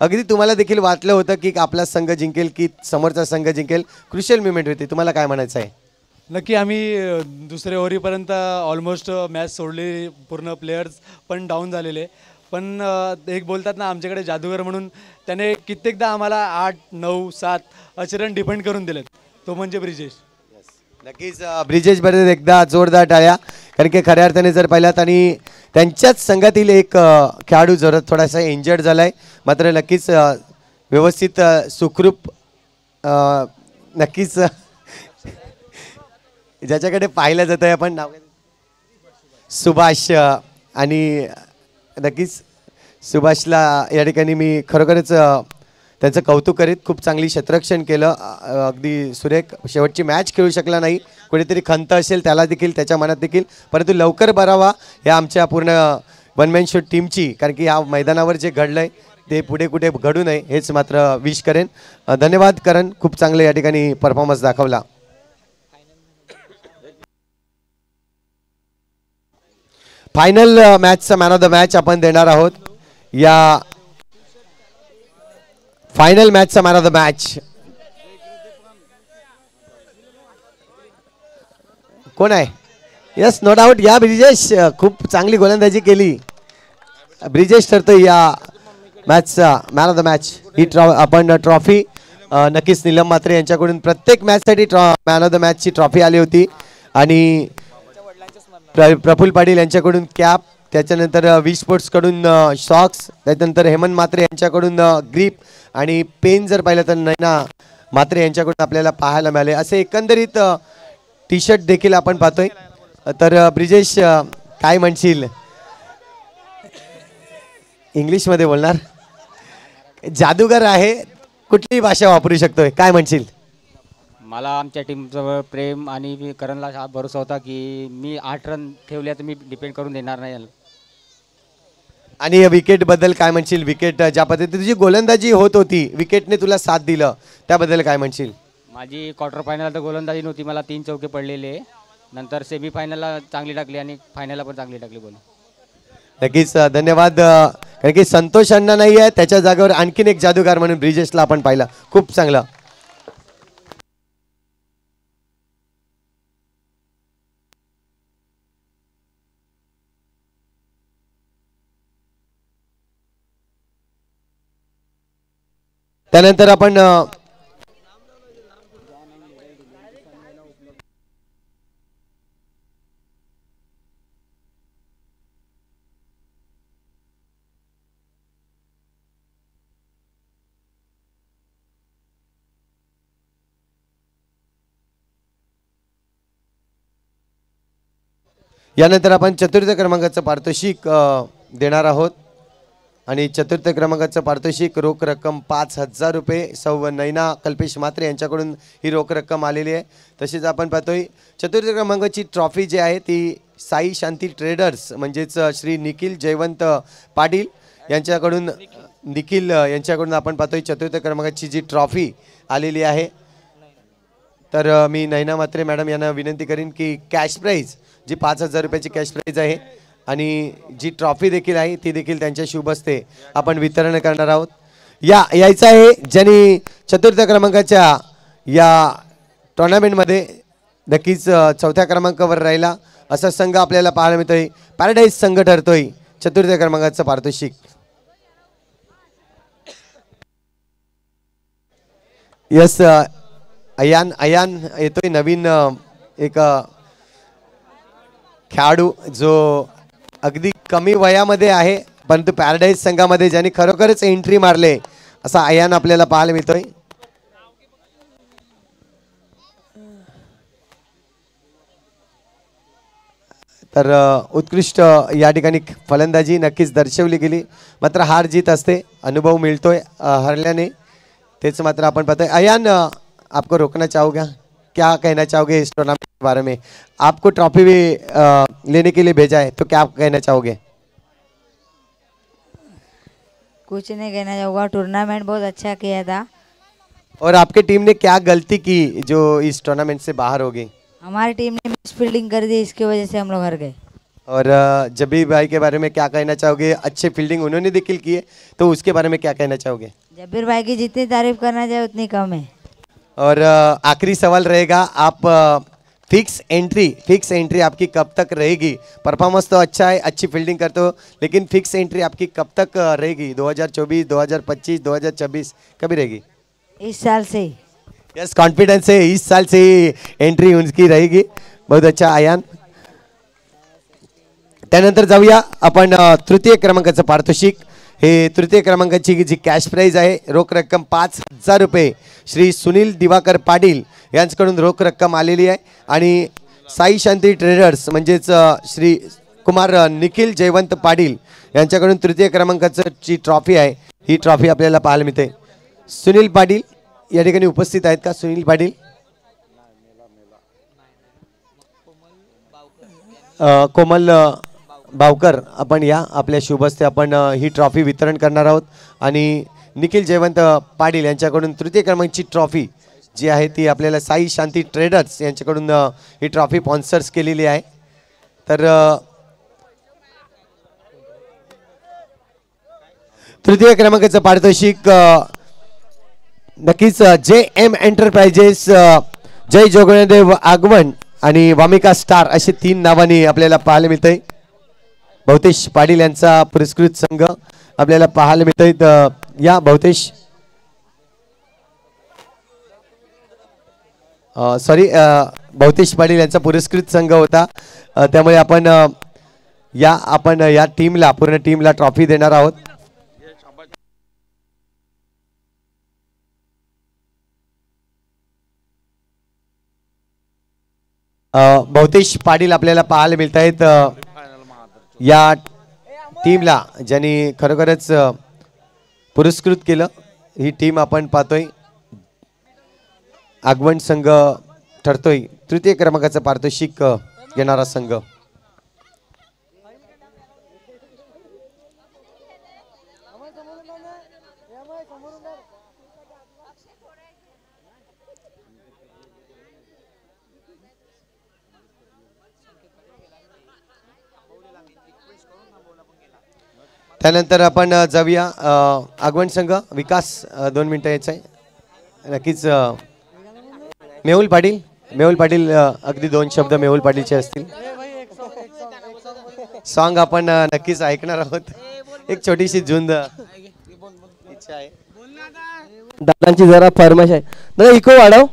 अगदी तुम्हाला देखील वाटलं होतं की आपला संघ जिंकेल की समोरचा संघ जिंकेल? क्रुशियल मुवमेंट होती. तुम्हाला काय म्हणायचं आहे? नक्की आम्ही दुसऱ्या ओव्हरीपर्यंत ऑलमोस्ट मॅच सोडली. पूर्ण प्लेयर्स पण डाऊन झालेले. पण एक बोलतात ना आमच्याकडे जादूगर म्हणून, त्याने कित्येकदा आम्हाला 8, 9, 7 असे रन डिफेंड करून दिलेत. तो म्हणजे ब्रिजेश. नक्कीच ब्रिजेश बरोबर एकदा जोरदार टाळ्या, कारण की खऱ्या अर्थाने जर पाहिलात आणि त्यांच्याच संघातील एक खेळाडू जर थोडासा इंजर्ड झाला आहे, मात्र नक्कीच व्यवस्थित सुखरूप नक्कीच ज्याच्याकडे पाहिलं जातं आहे आपण नाव सुभाष. आणि नक्कीच सुभाषला या ठिकाणी मी खरोखरच त्यांचं कौतुक करीत. खूप चांगली क्षेत्ररक्षण केलं, अगदी सुरेख. शेवटची मॅच खेळू शकला नाही, कुठेतरी खंत असेल त्याला देखील, त्याच्या मनात देखील, परंतु लवकर बरावा या आमच्या पूर्ण वनमॅन शो टीमची, कारण की या मैदानावर जे घडलं आहे ते पुढे कुठे घडू नये हेच मात्र विश करेन. धन्यवाद करण, खूप चांगलं या ठिकाणी परफॉर्मन्स दाखवला. फायनल मॅचचा मॅन ऑफ द मॅच आपण देणार आहोत. या फायनल मॅचचा मॅन ऑफ द मॅच कोण आहे? Yes, no doubt. या ब्रिजेश, खूप चांगली गोलंदाजी केली. ब्रिजेश ठरतो या मॅचचा मॅन ऑफ द मॅच. ही आपण ट्रॉफी नक्कीच नीलम म्हात्रे यांच्याकडून प्रत्येक मॅचसाठी मॅन ऑफ द मॅचची ट्रॉफी आली होती. आणि प्रफुल्ल पाटील यांच्याकडून कॅप, त्याच्यानंतर वी स्पोर्ट्सकडून सॉक्स, त्याच्यानंतर हेमंत म्हात्रे यांच्याकडून ग्रीप आणि पेन जर पाहिलं तर नैना म्हात्रे यांच्याकडून आपल्याला पाहायला मिळाले. असे एकंदरीत टी शर्ट देखील आपण पाहतोय. तर ब्रिजेश काय म्हणशील? इंग्लिशमध्ये बोलणार, जादूगर आहे, कुठलीही भाषा वापरू शकतोय, काय म्हणशील? मला आमच्या टीमजवळ प्रेम आणि करणला हा भरोसा होता की मी 8 रन ठेवले तर मी डिपेंड करून देणार नाही. आणि विकेट बद्दल काय म्हणशील? विकेट ज्या पद्धतीने तुझी गोलंदाजी होत होती, विकेटने तुला साथ दिलं, त्याबद्दल काय म्हणशील? माझी क्वार्टर फायनलला तर गोलंदाजी नव्हती, मला 3 चौके पडलेले. नंतर सेमीफायनलला चांगली टाकली आणि फायनलला पण चांगली टाकली बॉल. नक्कीच धन्यवाद. कारण की संतोष अण्णा नाही आहे, त्याच्या जागेवर आणखीन एक जादूगार म्हणून ब्रिजेशला आपण पाहिलं. खूप चांगलं. त्यानंतर आपण यानंतर आपण चतुर्थ क्रमांकाचं पारितोषिक देणार आहोत आणि चतुर्थ क्रमांकाचं पारितोषिक रोख रक्कम 5,000 रुपये सौ नैना कल्पेश म्हात्रे यांच्याकडून ही रोख रक्कम आलेली आहे. तसेच आपण पाहतोय चतुर्थ क्रमांकाची ट्रॉफी जी आहे ती साई शांती ट्रेडर्स म्हणजेच श्री निखिल जयवंत पाटील यांच्याकडून यांच्याकडून आपण पाहतोय चतुर्थ क्रमांकाची जी ट्रॉफी आलेली आहे. तर मी नैना म्हात्रे मॅडम यांना विनंती करीन की कॅश प्राईज जी 5,000 रुपयाची कॅश प्राईज आहे आणि जी ट्रॉफी देखील आहे ती देखील त्यांच्या शुभ हस्ते आपण वितरण करणार आहोत. यायचं आहे ज्यांनी चतुर्थ क्रमांकाच्या या टुर्नामेंटमध्ये नक्कीच चौथ्या क्रमांकावर राहिला असा संघ आपल्याला पाहायला मिळतोय. पॅराडाईज संघ ठरतोय चतुर्थ क्रमांकाचं पारितोषिक. यस अयान येतोय नवीन एक खेळाडू जो अगदी कमी वयामध्ये आहे परंतु पॅराडाईज संघामध्ये ज्यांनी खरोखरच एंट्री मारले असा अयान आपल्याला पाहायला मिळतोय. तर उत्कृष्ट या ठिकाणी फलंदाजी नक्कीच दर्शवली गेली. मात्र हार जीत असते, अनुभव मिळतोय हरल्याने, तेच मात्र आपण पाहतोय. अयान आपको रोकना चाहोगे, क्या कहना चाहोगे इस टूर्नामेंट के बारे में? आपको ट्रॉफी भी लेने के लिए भेजा है तो क्या आप कहना चाहोगे? कुछ नहीं कहना चाहूँगा, टूर्नामेंट बहुत अच्छा किया था. और आपकी टीम ने क्या गलती की जो इस टूर्नामेंट से बाहर हो गई? हमारी टीम ने मिस फील्डिंग कर दी, इसकी वजह से हम लोग हार गए. और जबीर भाई के बारे में क्या कहना चाहोगे? अच्छे फील्डिंग उन्होंने देखिल की है तो उसके बारे में क्या कहना चाहोगे? जबीर भाई की जितनी तारीफ करना चाहे उतनी कम है. और आखिरी सवाल रहेगा, आप फिक्स एंट्री आपकी कब तक रहेगी? परफॉर्मेंस तो अच्छा है, अच्छी फील्डिंग करते हो, लेकिन फिक्स एंट्री आपकी कब तक रहेगी? 2024, 2025, 2026 कभी रहेगी? इस साल से ही. यस, कॉन्फिडेंस है, इस साल से ही एंट्री उनकी रहेगी. बहुत अच्छा अयान. त्यानंतर जाऊया आपण तृतीय क्रमांकाचं पारितोषिक. हे तृतीय क्रमांकाची जी कॅश प्राईज आहे रोख रक्कम 5,000 रुपये श्री सुनील दिवाकर पाटील यांच्याकडून रोख रक्कम आलेली आहे आणि साई शांती ट्रेडर्स म्हणजेच श्री कुमार निखिल जयवंत पाटील यांच्याकडून तृतीय क्रमांकाची जी ट्रॉफी आहे ही ट्रॉफी आपल्याला पाहायला मिळते. सुनील पाटील या ठिकाणी उपस्थित आहेत का? सुनील पाटील, कोमल भावकर, आपण या, आपल्या शुभ हस्ते आपण ही ट्रॉफी वितरण करणार आहोत आणि निखिल जयवंत पाटील यांच्याकडून तृतीय क्रमांकाची ट्रॉफी जी आहे ती आपल्याला साई शांती ट्रेडर्स यांच्याकडून ही ट्रॉफी स्पॉन्सर्स केलेली आहे. तर तृतीय क्रमांकाचं पारितोषिक नक्कीच JM एंटरप्राइजेस, जय जोगणदेव आगमन आणि वामिका स्टार असे 3 नावांनी आपल्याला पाहायला मिळतंय. भवतेश पाटील यांचा पुरस्कृत संघ आपल्याला पाहायला मिळतोय. या भवतेश, भवतेश पाटील यांचा पुरस्कृत संघ होता, त्यामुळे आपण या टीमला, पूर्ण टीमला ट्रॉफी देणार आहोत. भवतेश पाटील आपल्याला पाहायला मिळत आहेत या टीमला, ज्यांनी खरोखरच पुरस्कृत केलं. ही टीम आपण पाहतोय आगमन संघ ठरतोय तृतीय क्रमांकाचं पारितोषिक घेणारा संघ. त्यानंतर आपण जाऊया आगमन संघ विकास, 2 मिनिटं यायचं आहे. नक्कीच मेहुल पाटील अगदी 2 शब्द मेहुल पाटीलचे असतील. सॉन्ग आपण नक्कीच ऐकणार आहोत. एक छोटीशी झुंद इच्छा आहे. दादांची जरा फरमाश आहे. दादा इको वाढव.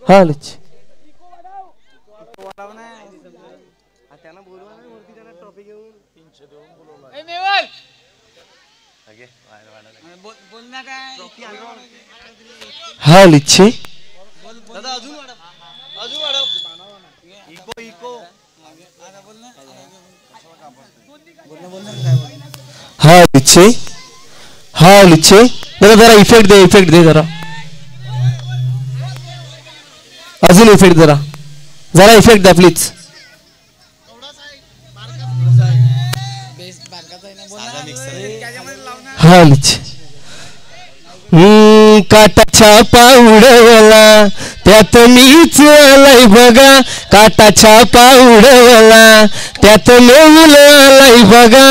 हा लच हा लिच्छे हा लिच्छे हा लिच्छे. जरा इफेक्ट दे जरा. अजून इफेक्ट जरा इफेक्ट द्या प्लीज. हा लिच्छे. काटाच्या पावडवला त्यात मीच आलाय बघा. काटाच्या पावडवला त्यात मेहुल आलाय बघा.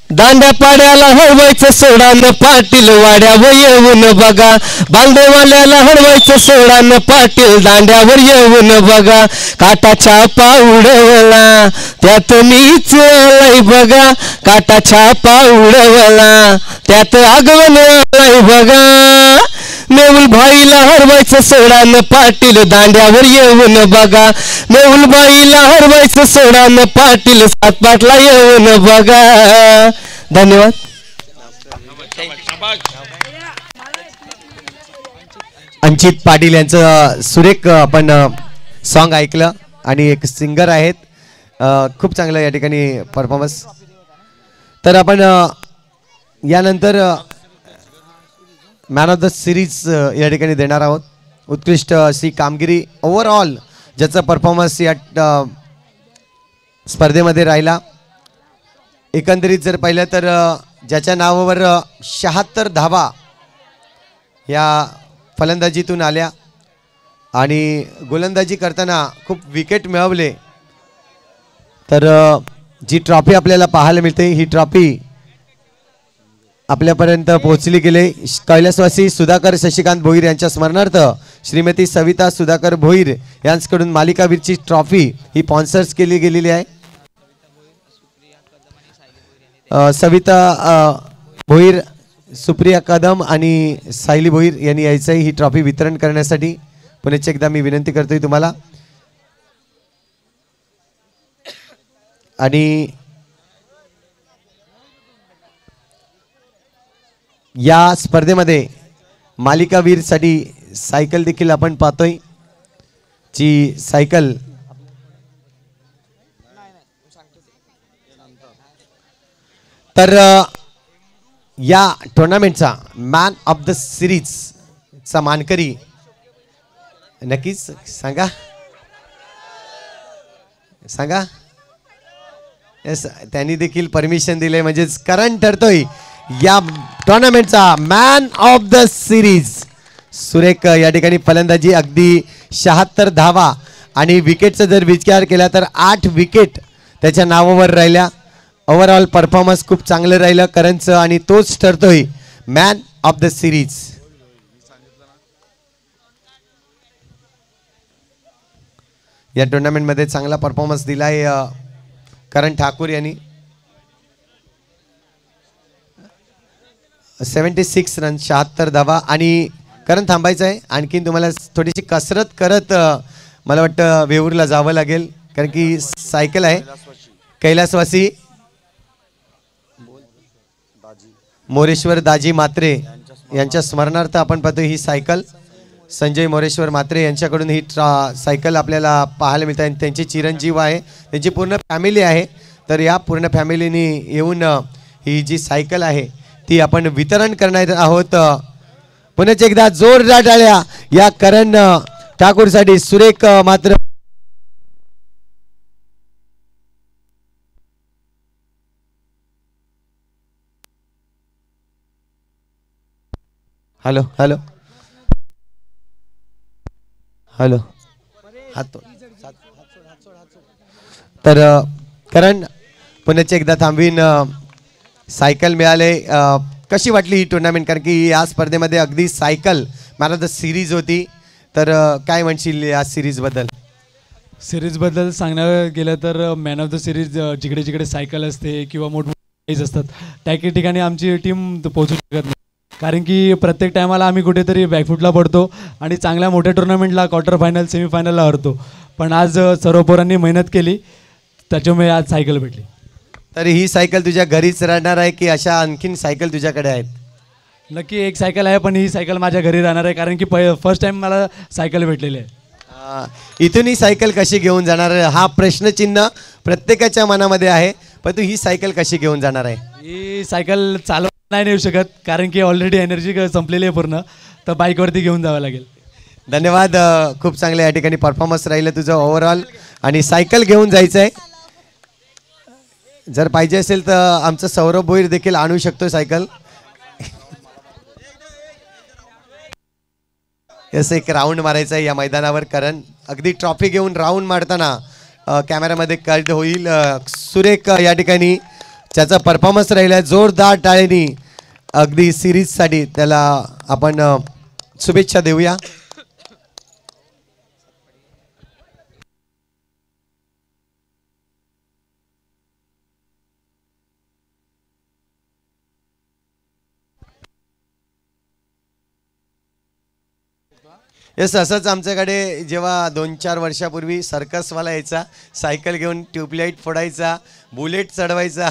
दांड्या पाड्याला हळवायचं सोडा न पाटील वाड्यावर येऊन बघा. बांधवाल्याला हळवायचं सोडा न पाटील दांड्यावर येऊन बघा. काटाच्या पावडवला त्यात मीच आलाय बघा. काटाच्या पावडवला त्यात आगवण आलाय बघा. मेहुल भाईला हरवायचं सोडा न पाटील दांड्यावर येऊन बघा. मेहुल भाईला हरवायचं सोडा न पाटील सातपाटला येऊन बघा. धन्यवाद. अंचित पाटील यांचं सुरेख आपण सॉन्ग ऐकलं आणि एक सिंगर आहेत, खूप चांगलं या ठिकाणी परफॉर्मन्स. तर आपण यानंतर मॅन ऑफ द सिरीज या ठिकाणी देणार आहोत. उत्कृष्ट अशी कामगिरी ओव्हरऑल ज्याचा परफॉर्मन्स या स्पर्धेमध्ये राहिला. एकंदरीत जर पाहिलं तर ज्याच्या नावावर 76 धावा या फलंदाजीतून आल्या आणि गोलंदाजी करताना खूप विकेट मिळवले. तर जी ट्रॉफी आपल्याला पाहायला मिळते ही ट्रॉफी आपल्यापर्यंत पोहोचली गेली. कैलासवासी सुधाकर शशिकांत भोईर यांच्या स्मरणार्थ श्रीमती सविता सुधाकर भोईर यांच्याकडून मालिकावीरची ट्रॉफी ही स्पॉन्सर्स केली गेलेली आहे. सविता भोईर, सुप्रिया कदम आणि सायली भोईर यांनी यायचं आहे ही ट्रॉफी वितरण करण्यासाठी. पुन्हा एकदा मी विनंती करतोय तुम्हाला. आणि या स्पर्धेमध्ये मालिकावीरसाठी सायकल देखील आपण पाहतोय. जी सायकल तर या टुर्नामेंटचा मॅन ऑफ द सिरीजचा मानकरी नक्कीच सांगा. येस, त्यांनी देखील परमिशन दिले म्हणजेच करण ठरतोय या टुर्नामेंटचा मॅन ऑफ द सिरीज. सुरेख या ठिकाणी फलंदाजी, अगदी 76 धावा आणि विकेटचा जर विचार केला तर 8 विकेट त्याच्या नावावर राहिल्या. ओव्हरऑल परफॉर्मन्स खूप चांगलं राहिलं करणचं आणि तोच ठरतोय मॅन ऑफ द सिरीज. या टुर्नामेंटमध्ये चांगला परफॉर्मन्स दिलाय करण ठाकूर यांनी. 76 रन, 76 धावा. आणि करण थांबायचं आहे, आणखीन तुम्हाला थोडीशी कसरत करत मला वाटतं वेऊरला जावं लागेल, कारण की सायकल आहे. कैलासवासी मोरेश्वर दाजी मात्रे यांच्या स्मरणार्थ आपण पाहतो ही सायकल. संजय मोरेश्वर मात्रे यांच्याकडून ही सायकल आपल्याला पाहायला मिळते आणि त्यांचे चिरंजीव आहे, त्यांची पूर्ण फॅमिली आहे. तर या पूर्ण फॅमिलीने येऊन ही जी सायकल आहे ती आपण वितरण करणार आहोत. पुन्हा एकदा जोरदार टाळ्या या करण ठाकूरसाठी. सुरेख मात्र हॅलो हॅलो हॅलो हात. तर करण पुन्हा एकदा थांबवीन सायकल मिळाले. कशी वाटली ही टुर्नामेंट, कारण की या स्पर्धेमध्ये अगदी cycle man of the series होती. तर काय म्हणशील या सिरीजबद्दल? सिरीजबद्दल सांगण्यात गेलं तर मॅन ऑफ द सिरीज जिकडे जिकडे सायकल असते किंवा मोठ प्राईज असतात त्या ठिकाणी आमची टीम पोहोचू शकत नाही, कारण की प्रत्येक टायमाला आम्ही कुठेतरी बॅकफुटला पडतो आणि चांगल्या मोठ्या टुर्नामेंटला क्वार्टर फायनल सेमीफायनलला हरतो. पण आज सर्व पोरांनी मेहनत केली त्याच्यामुळे आज सायकल भेटली. तर ही सायकल तुझ्या घरीच राहणार आहे की अशा आणखीन सायकल तुझ्याकडे आहेत? नक्की एक सायकल आहे, पण ही सायकल माझ्या घरी राहणार आहे, कारण की फर्स्ट टाइम मला सायकल भेटलेली आहे. इथून ही सायकल कशी घेऊन जाणार आहे हा प्रश्नचिन्ह प्रत्येकाच्या मनामध्ये आहे, पण तू ही सायकल कशी घेऊन जाणार आहे? ही सायकल चालवता नाही येऊ शकत, कारण की ऑलरेडी एनर्जी संपलेली आहे पूर्ण, तर बाईकवरती घेऊन जावं लागेल. धन्यवाद. खूप चांगलं या ठिकाणी परफॉर्मन्स राहिलं तुझं ओव्हरऑल, आणि सायकल घेऊन जायचं आहे. जर पाहिजे असेल तर आमचं सौरभ भोईर देखील आणू शकतो सायकल. असं एक राऊंड मारायचं आहे या मैदानावर, कारण अगदी ट्रॉफी घेऊन राऊंड मारताना कॅमेरामध्ये कैद होईल. सुरेख या ठिकाणी ज्याचा परफॉर्मन्स राहिला आहे, जोरदार टाळ्यांनी अगदी सिरीजसाठी त्याला आपण शुभेच्छा देऊया. येस, असंच आमच्याकडे जेव्हा 2-4 वर्षापूर्वी सर्कसवाला यायचा, सायकल घेऊन ट्यूबलाईट फोडायचा, बुलेट चढवायचा,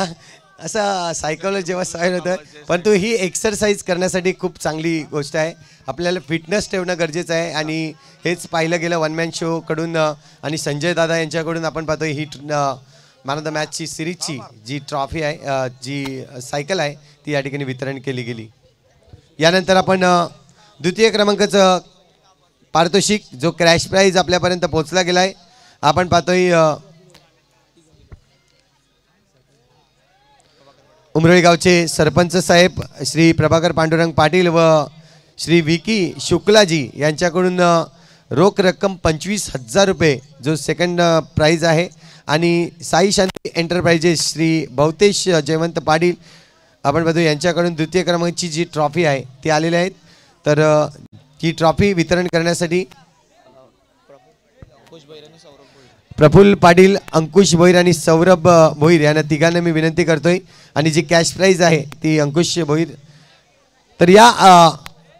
असा सायकल जेव्हा सवय होतं. परंतु ही एक्सरसाइज करण्यासाठी खूप चांगली गोष्ट आहे. आपल्याला फिटनेस ठेवणं गरजेचं आहे, आणि हेच पाहिलं गेलं वन मॅन शोकडून आणि संजय दादा यांच्याकडून आपण पाहतो ही मॅन ऑफ द मॅचची सिरीजची जी ट्रॉफी आहे, जी सायकल आहे, ती या ठिकाणी वितरण केली गेली. यानंतर आपण द्वितीय क्रमांकाचं पारितोषिक जो क्रॅश प्राईज आपल्यापर्यंत पोहोचला गेला आहे, आपण पाहतोय उमरोळी गावचे सरपंच साहेब श्री प्रभाकर पांडुरंग पाटील व श्री विकी शुक्लाजी यांच्याकडून रोख रक्कम 25,000 रुपये जो सेकंड प्राईज आहे, आणि साई शांती एंटरप्राइजेस श्री भवतेश जयवंत पाटील आपण पाहतो यांच्याकडून द्वितीय क्रमांकाची जी ट्रॉफी आहे ती आलेली आहेत. तर ही ट्रॉफी वितरण करण्यासाठी प्रफुल्ल पाटील, अंकुश भोईर आणि सौरभ भोईर यांना तिघांना मी विनंती करतोय, आणि जी कॅश प्राईज आहे ती अंकुश भोईर. तर या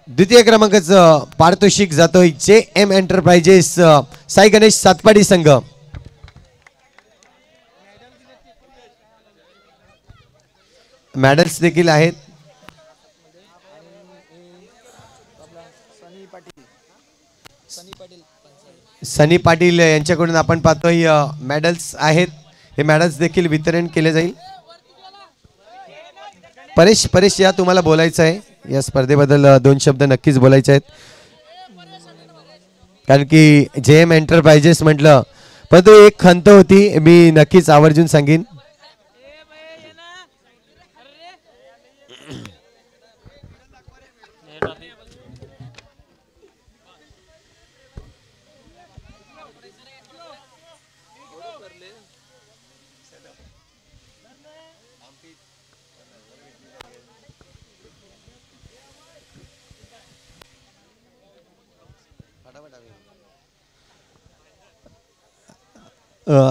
द्वितीय क्रमांकाचं पारितोषिक जातोय JM एंटरप्राइजेस साई गणेश सातपाडी संघ. मेडल्स देखील आहेत. सनी पाटील यांच्याकडून आपण पाहतोय मेडल्स आहेत, हे मेडल्स देखील वितरण केले जाईल. परेश या तुम्हाला बोलायचं आहे या स्पर्धेबद्दल 2 शब्द नक्कीच बोलायचे आहेत, कारण की JM एंटरप्राइजेस म्हटलं परंतु एक खंत होती, मी नक्कीच आवर्जून सांगेन.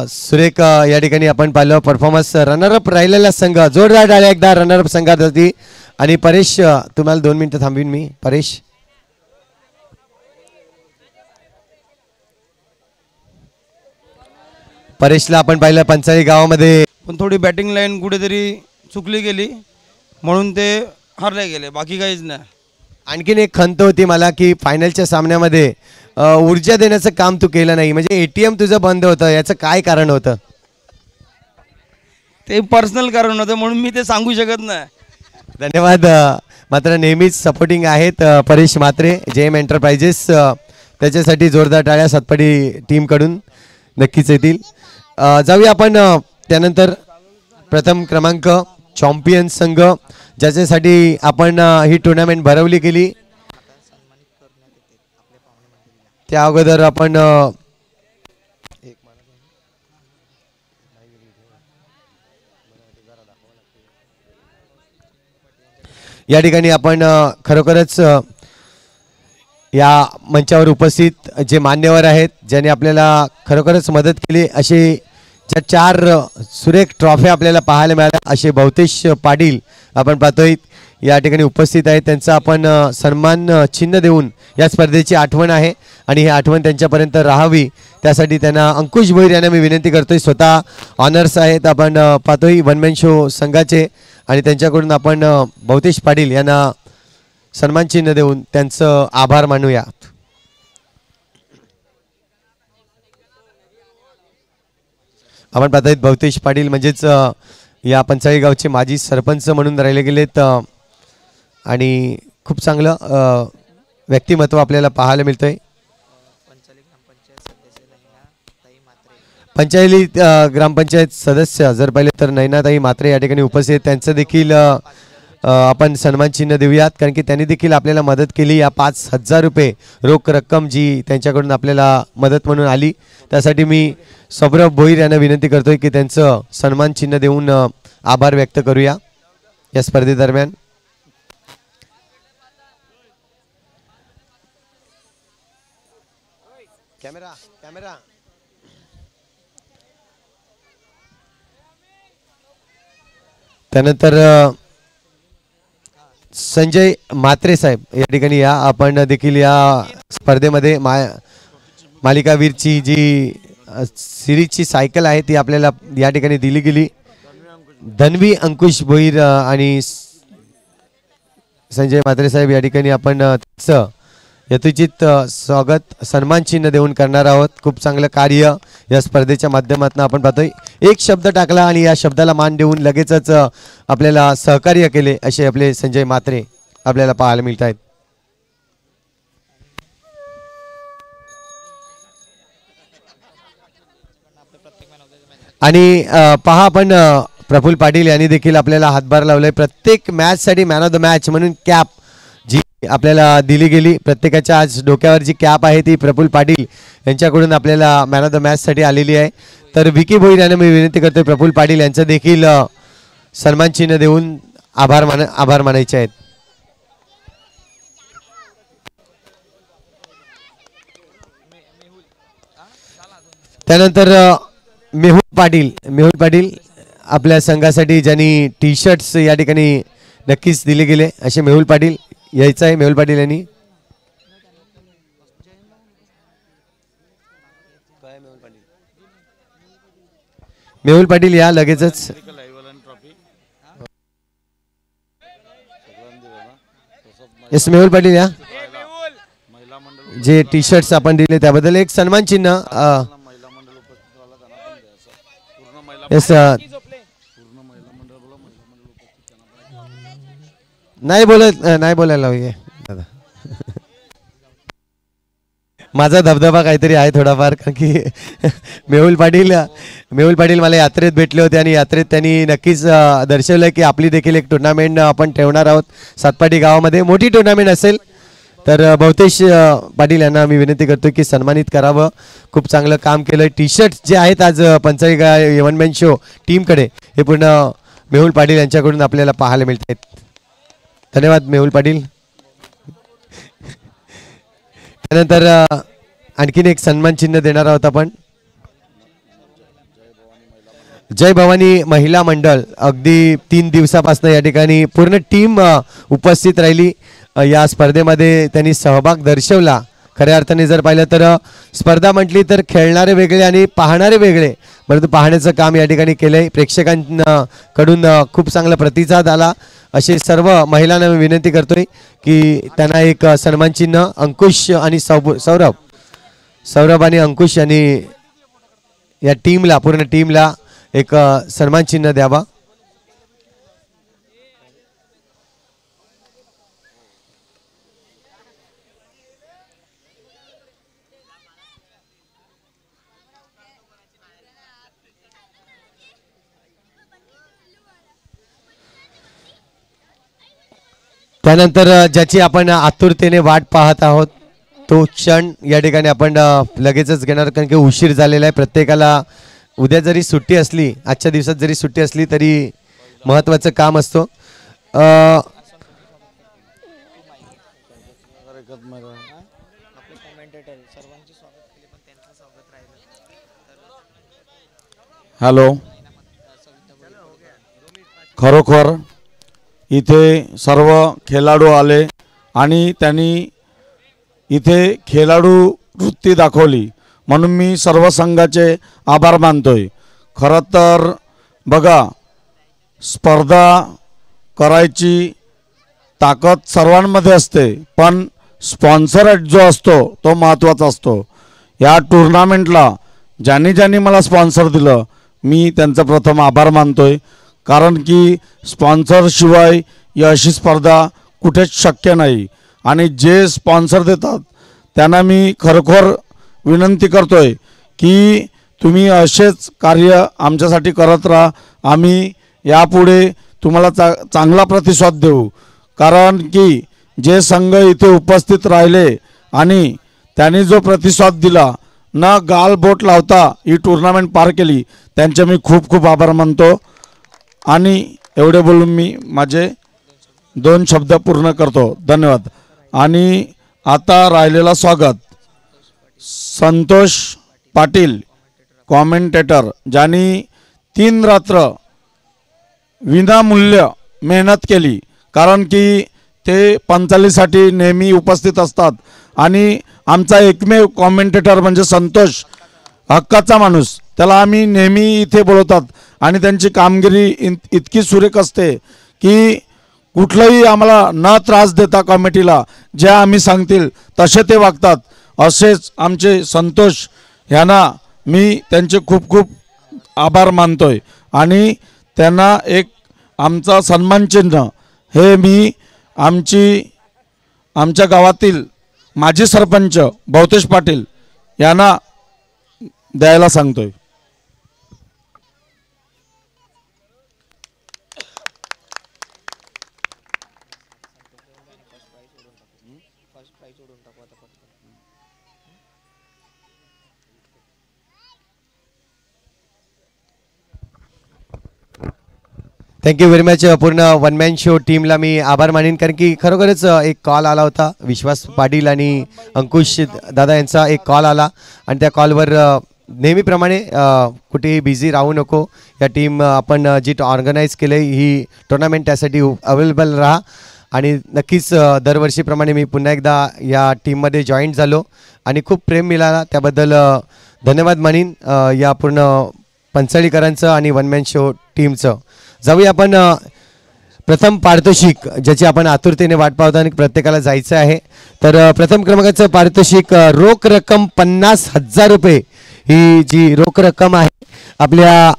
सुरेख या ठिकाणी आपण पाहिलं परफॉर्मन्स. रनरअप राहिलेला संघ जोरदार टाळ्या एकदा रनरअप संघासाठी. आणि परेश तुम्हाला 2 मिनिटं थांबवीन मी. परेशला आपण पाहिलं पंचाळी गावामध्ये, पण थोडी बॅटिंग लाईन कुठेतरी चुकली गेली म्हणून ते हरले गेले, बाकी काहीच नाही. आणखीन एक खंत होती मला की फायनलच्या सामन्यामध्ये ऊर्जा देण्याचं काम तू केलं नाही, म्हणजे ATM तुझं बंद होतं, याचं काय कारण होतं? ते पर्सनल कारण होतं म्हणून मी ते सांगू शकत नाही. धन्यवाद. मात्र नेहमीच सपोर्टिंग आहेत परेश म्हात्रे JM एंटरप्राइजेस, त्याच्यासाठी जोरदार टाळ्या सातपाडी टीमकडून नक्कीच येतील. जाऊया आपण त्यानंतर प्रथम क्रमांक चॅम्पियन संघ ज्याच्यासाठी आपण ही टुर्नामेंट भरवली गेली. त्या अगोदर आपण या ठिकाणी आपण खरोखरच या मंचावर उपस्थित जे मान्यवर आहेत ज्यांनी आपल्याला खरोखरच मदत केली असे ज्या 4 सुरेख ट्रॉफ्या आपल्याला पाहायला मिळाल्या असे भवतेश पाटील आपण पाहतोय या ठिकाणी उपस्थित आहेत. त्यांचा आपण सन्मान चिन्ह देऊन या स्पर्धेची आठवण आहे आणि ही आठवण त्यांच्यापर्यंत राहावी त्यासाठी त्यांना अंकुश भोईर यांना मी विनंती करतोय. स्वतः ऑनर्स आहेत आपण पाहतोय वन मॅन शो संघाचे आणि त्यांच्याकडून आपण भवतेश पाटील यांना सन्मान चिन्ह देऊन त्यांचं आभार मानूया. आपण पाहतोय भवतेश पाटील म्हणजेच या पंचाळी गावचे माजी सरपंच म्हणून राहिले गेलेत आणि खूप चांगलं व्यक्तिमत्व आपल्याला पाहायला मिळतंय. पंचायली ग्रामपंचायत सदस्य जर पाहिले तर नयनाताई मात्रे या ठिकाणी उपस्थित त्यांचं देखील आपण सन्मान चिन्ह देऊयात कारण की त्यांनी देखील आपल्याला मदत केली. या 5,000 रुपये रोख रक्कम जी त्यांच्याकडून आपल्याला मदत म्हणून आली त्यासाठी मी सौरभ भोईर यांना विनंती करतोय की त्यांचं सन्मान चिन्ह देऊन आभार व्यक्त करूया या स्पर्धेदरम्यान. कॅमेरा कॅमेरा त्यानंतर संजय म्हात्रे साहेब या ठिकाणी या आपण देखील या स्पर्धेमध्ये मालिकावीरची जी सिरीजची सायकल आहे ती आपल्याला या ठिकाणी दिली गेली. धन्वी अंकुश भोईर आणि संजय म्हात्रे साहेब या ठिकाणी आपण यथोचित स्वागत सन्मान चिन्ह देऊन करणार आहोत. खूप चांगलं कार्य या स्पर्धेच्या माध्यमातून आपण पाहतोय. एक शब्द टाकला आणि या शब्दाला मान देऊन लगेचच आपल्याला सहकार्य केले असे आपले संजय म्हात्रे आपल्याला पाहायला मिळत आहेत. आणि पहा आपण प्रफुल्ल पाटील यांनी देखील आपल्याला हातभार लावलाय. प्रत्येक मॅच साठी मॅन ऑफ द मॅच म्हणून कॅप जी आपल्याला दिली गेली प्रत्येकाच्या आज डोक्यावर जी कॅप आहे ती प्रफुल्ल पाटील यांच्याकडून आपल्याला मॅन ऑफ द मॅच साठी आलेली आहे. तर विकी भोईर यांना मी विनंती करतोय प्रफुल्ल पाटील यांचं देखील सन्मान चिन्ह देऊन आभार मानायचे आहेत. त्यानंतर मेहुल पाटील आपल्या संघासाठी ज्यांनी टी शर्ट्स या ठिकाणी नक्कीच दिले गेले असे मेहुल पाटील यायचं आहे. मेहुल पाटील यांनी मेहुल पाटील या लगेचच येस मेहुल पाटील या जे टी शर्ट्स आपण दिले त्याबद्दल एक सन्मान चिन्ह येस नाही बोलायला हवी दादा माझा धबधबा काहीतरी आहे थोडाफार कारण की मेहुल पाटील मला यात्रेत भेटले होते आणि यात्रेत त्यांनी नक्कीच दर्शवलं की आपली देखील एक टुर्नामेंट आपण ठेवणार आहोत सातपाटी गावामध्ये. मोठी टुर्नामेंट असेल तर भवतेश पाटील यांना मी विनंती करतो की सन्मानित करावं. खूप चांगलं काम केलं. टी शर्ट्स जे आहेत आज पंचाळी वन मॅन शो टीमकडे हे पूर्ण मेहुल पाटील यांच्याकडून आपल्याला पाहायला मिळत आहेत. धन्यवाद मेहुल पाटील. त्यानंतर आणखीन एक सन्मान चिन्ह देणार आहोत आपण. जय भवानी महिला मंडळ अगदी 3 दिवसापासून या ठिकाणी पूर्ण टीम उपस्थित राहिली. या स्पर्धेमध्ये त्यांनी सहभाग दर्शवला. खऱ्या अर्थाने जर पाहिलं तर स्पर्धा म्हटली तर खेळणारे वेगळे आणि पाहणारे वेगळे परंतु पाहण्याचं काम या ठिकाणी केलंय. प्रेक्षकांकडून खूप चांगला प्रतिसाद आला. असे सर्व महिलांना मी विनंती करतोय की त्यांना एक सन्मान चिन्ह अंकुश आणि सौरभ आणि अंकुश यांनी या टीमला पूर्ण टीमला एक सन्मान चिन्ह द्यावा. त्यानंतर ज्याची आपण आतुरतेने वाट पाहत आहोत तो क्षण या ठिकाणी आपण लगेचच घेणार कारण की उशीर झालेला आहे. प्रत्येकाला उद्या जरी सुट्टी असली आजच्या दिवसात जरी सुट्टी असली तरी महत्त्वाचं काम असतो. हॅलो, खरोखर इथे सर्व खेळाडू आले आणि त्यांनी इथे खेळाडू वृत्ती दाखवली म्हणून मी सर्व संघाचे आभार मानतोय. खरं तर बघा, स्पर्धा करायची ताकद सर्वांमध्ये असते, पण स्पॉन्सर जो असतो तो महत्त्वाचा असतो. या टुर्नामेंटला ज्यांनी मला स्पॉन्सर दिलं मी त्यांचा प्रथम आभार मानतोय, कारण की स्पॉन्सरशिवाय ही अशी स्पर्धा कुठेच शक्य नाही. आणि जे स्पॉन्सर देतात त्यांना मी खरोखर विनंती करतोय की तुम्ही असेच कार्य आमच्यासाठी करत राहा. आम्ही यापुढे तुम्हाला चांगला प्रतिसाद देऊ, कारण की जे संघ इथे उपस्थित राहिले आणि त्यांनी जो प्रतिसाद दिला, न गाल बोट लावता ही टुर्नामेंट पार केली, त्यांचे मी खूप खूप आभार मानतो. आणि एवढे बोलून मी माझे 2 शब्द पूर्ण करतो. धन्यवाद. आणि आता राहिलेला स्वागत संतोष पाटील, कॉमेंटेटर, ज्यांनी 3 रात्र विनामूल्य मेहनत केली, कारण की ते पंचालीसाठी नेहमी उपस्थित असतात. आणि आमचा एकमेव कॉमेंटेटर म्हणजे संतोष, हक्काचा माणूस, त्याला आम्ही नेहमी इथे बोलवतात आणि त्यांची कामगिरी इतकी सुरेख असते की कुठलंही आम्हाला न त्रास देता कमिटीला जे आम्ही सांगतील तसे ते वागतात. असेच आमचे संतोष ह्यांना मी त्यांचे खूप खूप आभार मानतोय. आणि त्यांना एक आमचा सन्मानचिन्ह हे मी आमच्या गावातील माजी सरपंच भवतेश पाटील यांना द्यायला सांगतोय. Thank you very much. पूर्ण वन मॅन शो टीमला मी आभार मानेन, कारण की खरोखरच एक कॉल आला होता. विश्वास पाटील आणि अंकुश दादा यांचा एक कॉल आला आणि त्या कॉलवर नेहमीप्रमाणे कुठेही बिझी राहू नको. या टीम आपण जी ऑर्गनाईज केलं आहे ही टुर्नामेंट, त्यासाठी अवेलेबल राहा. आणि नक्कीच दरवर्षीप्रमाणे मी पुन्हा एकदा या टीममध्ये जॉईंट झालो आणि खूप प्रेम मिळाला, त्याबद्दल धन्यवाद मानीन या पूर्ण पंचळीकरांचं आणि वन मॅन शो टीमचं. जाऊया आपण प्रथम पारितोषिक, ज्याची आपण आतुरतेने वाट पाहतो आणि प्रत्येकाला जायचं आहे. तर प्रथम क्रमांकाचं पारितोषिक रोख रक्कम 50,000 रुपये, ही जी रोख रक्कम आहे आपल्या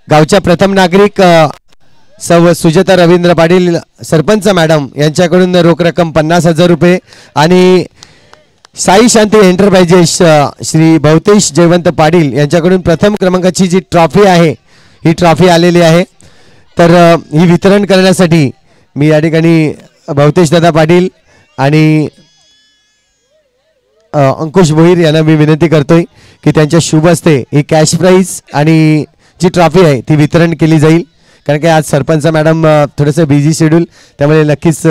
गावच्या प्रथम नागरिक सौ सुजाता रवींद्र पाटील सरपंच मॅडम यांच्याकडून रोख रक्कम 50,000 रुपये. आणि साई शांती एंटरप्राइजेस श्री भवतेश जयवंत पाटील यांच्याकडून प्रथम क्रमांकाची जी ट्रॉफी आहे ही ट्रॉफी आलेली आहे. तर ही वितरण करण्यासाठी मी या ठिकाणी भवतेश दादा पाटील आणि अंकुश भोईर यांना मी विनंती करतोय की त्यांच्या शुभ हस्ते ही कॅश प्राईज आणि जी ट्रॉफी आहे ती वितरण केली जाईल. कारण की आज सरपंच मॅडम थोडंसं बिझी शेड्यूल, त्यामुळे नक्कीच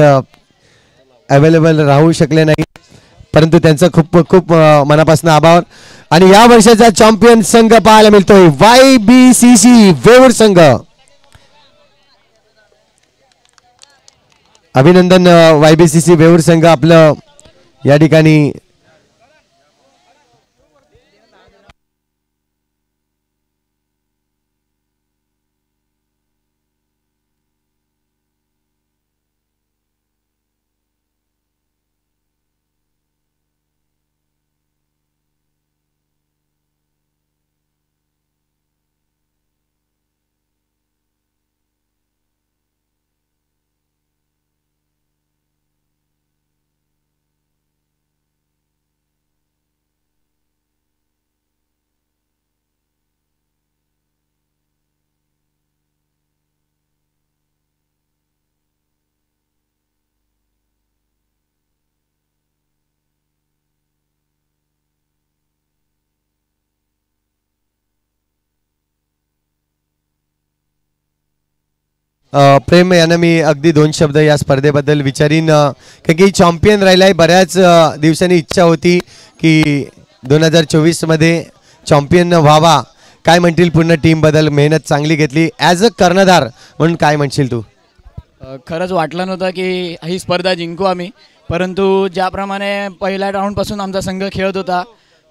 अवेलेबल राहू शकले नाही, परंतु त्यांचं खूप खूप मनापासून आभार. आणि या वर्षाचा चॅम्पियन संघ पाहायला मिळतोय YBCC वेऊर संघ. अभिनंदन YBCC वेऊर संघ आपलं या ठिकाणी प्रेम यांना मी अगदी 2 शब्द या स्पर्धेबद्दल विचारीन, कारण की चॅम्पियन राहिलाय. बऱ्याच दिवसांनी इच्छा होती की 2024 मध्ये चॅम्पियन व्हावा, काय म्हणतील पूर्ण टीमबद्दल? मेहनत चांगली घेतली, ॲज अ कर्णधार म्हणून काय म्हणशील तू? खरंच वाटलं नव्हतं की ही स्पर्धा जिंकू आम्ही, परंतु ज्याप्रमाणे पहिल्या राऊंडपासून आमचा संघ खेळत होता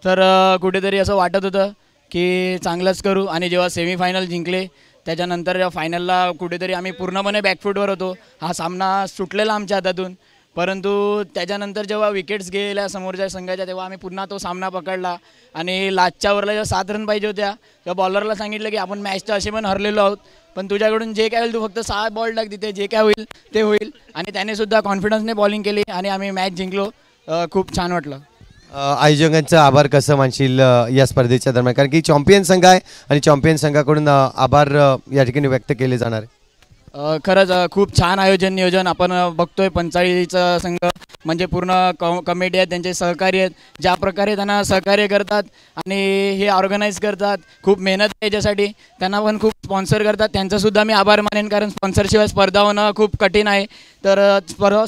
तर कुठेतरी असं वाटत होतं की चांगलंच करू. आणि जेव्हा सेमीफायनल जिंकले त्याच्यानंतर फायनलला कुठेतरी आम्ही पूर्णपणे बॅकफूटवर होतो. हा सामना सुटलेला आमच्या हातातून, परंतु त्याच्यानंतर जेव्हा विकेट्स गेल्या समोरच्या संघाच्या तेव्हा आम्ही पुन्हा तो सामना पकडला. आणि लास्टच्या ओव्हरला जेव्हा 7 रन पाहिजे होत्या तेव्हा बॉलरला सांगितलं की आपण मॅच तर असे पण हरलेलो आहोत, पण तुझ्याकडून जे काय होईल तू फक्त 6 बॉल टाक, तिथे जे काय होईल ते होईल. आणि त्याने सुद्धा कॉन्फिडन्सने बॉलिंग केली आणि आम्ही मॅच जिंकलो. खूप छान वाटलं. आयोजकांचा आभार कसं मानशील या स्पर्धेच्या दरम्यान? कारण की चॅम्पियन संघ आहे आणि चॅम्पियन संघाकडून आभार या ठिकाणी व्यक्त केले जाणार आहे. खरंच खूप छान आयोजन नियोजन आपण बघतोय. पंचाळीचा संघ म्हणजे पूर्ण कमिटी आहेत, त्यांचे सहकारी आहेत, ज्या प्रकारे त्यांना सहकार्य करतात आणि हे ऑर्गनाईज करतात, खूप मेहनत आहे याच्यासाठी. त्यांना पण खूप स्पॉन्सर करतात, त्यांचासुद्धा मी आभार मानेन, कारण स्पॉन्सरशिवाय स्पर्धा होणं खूप कठीण आहे. तर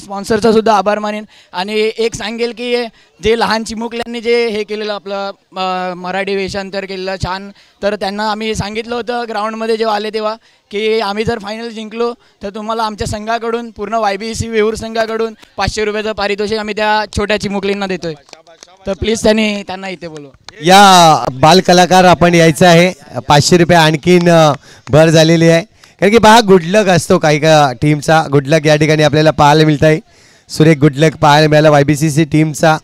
स्पॉन्सरचा सुद्धा आभार मानेन. आणि एक सांगेल की जे लहान चिमुकल्यांनी जे हे केलेलं आपलं मराठी वेषांतर केलेलं छान, तर त्यांना आम्ही सांगितलं होतं ग्राउंडमध्ये जेव्हा आले तेव्हा की आम्ही जर फायनल जिंकलो तर तुम्हाला आमच्या संघाकडून पूर्ण YBC वेऊर संघाकडून 500 रुपयाचं पारितोषिक आम्ही त्या छोट्या चिमुकलींना देतोय. तर प्लीज त्यांना इथे बोलवा. या बालकलाकार आपण यायचं आहे. 500 रुपये आणखीन भर झालेली आहे, कारण की पहा गुडलक असतो काही का टीमचा. गुडलक या ठिकाणी आपल्याला पाहायला मिळत आहे. सुरेख गुडलक पाहायला मिळाला YBCC टीमचा.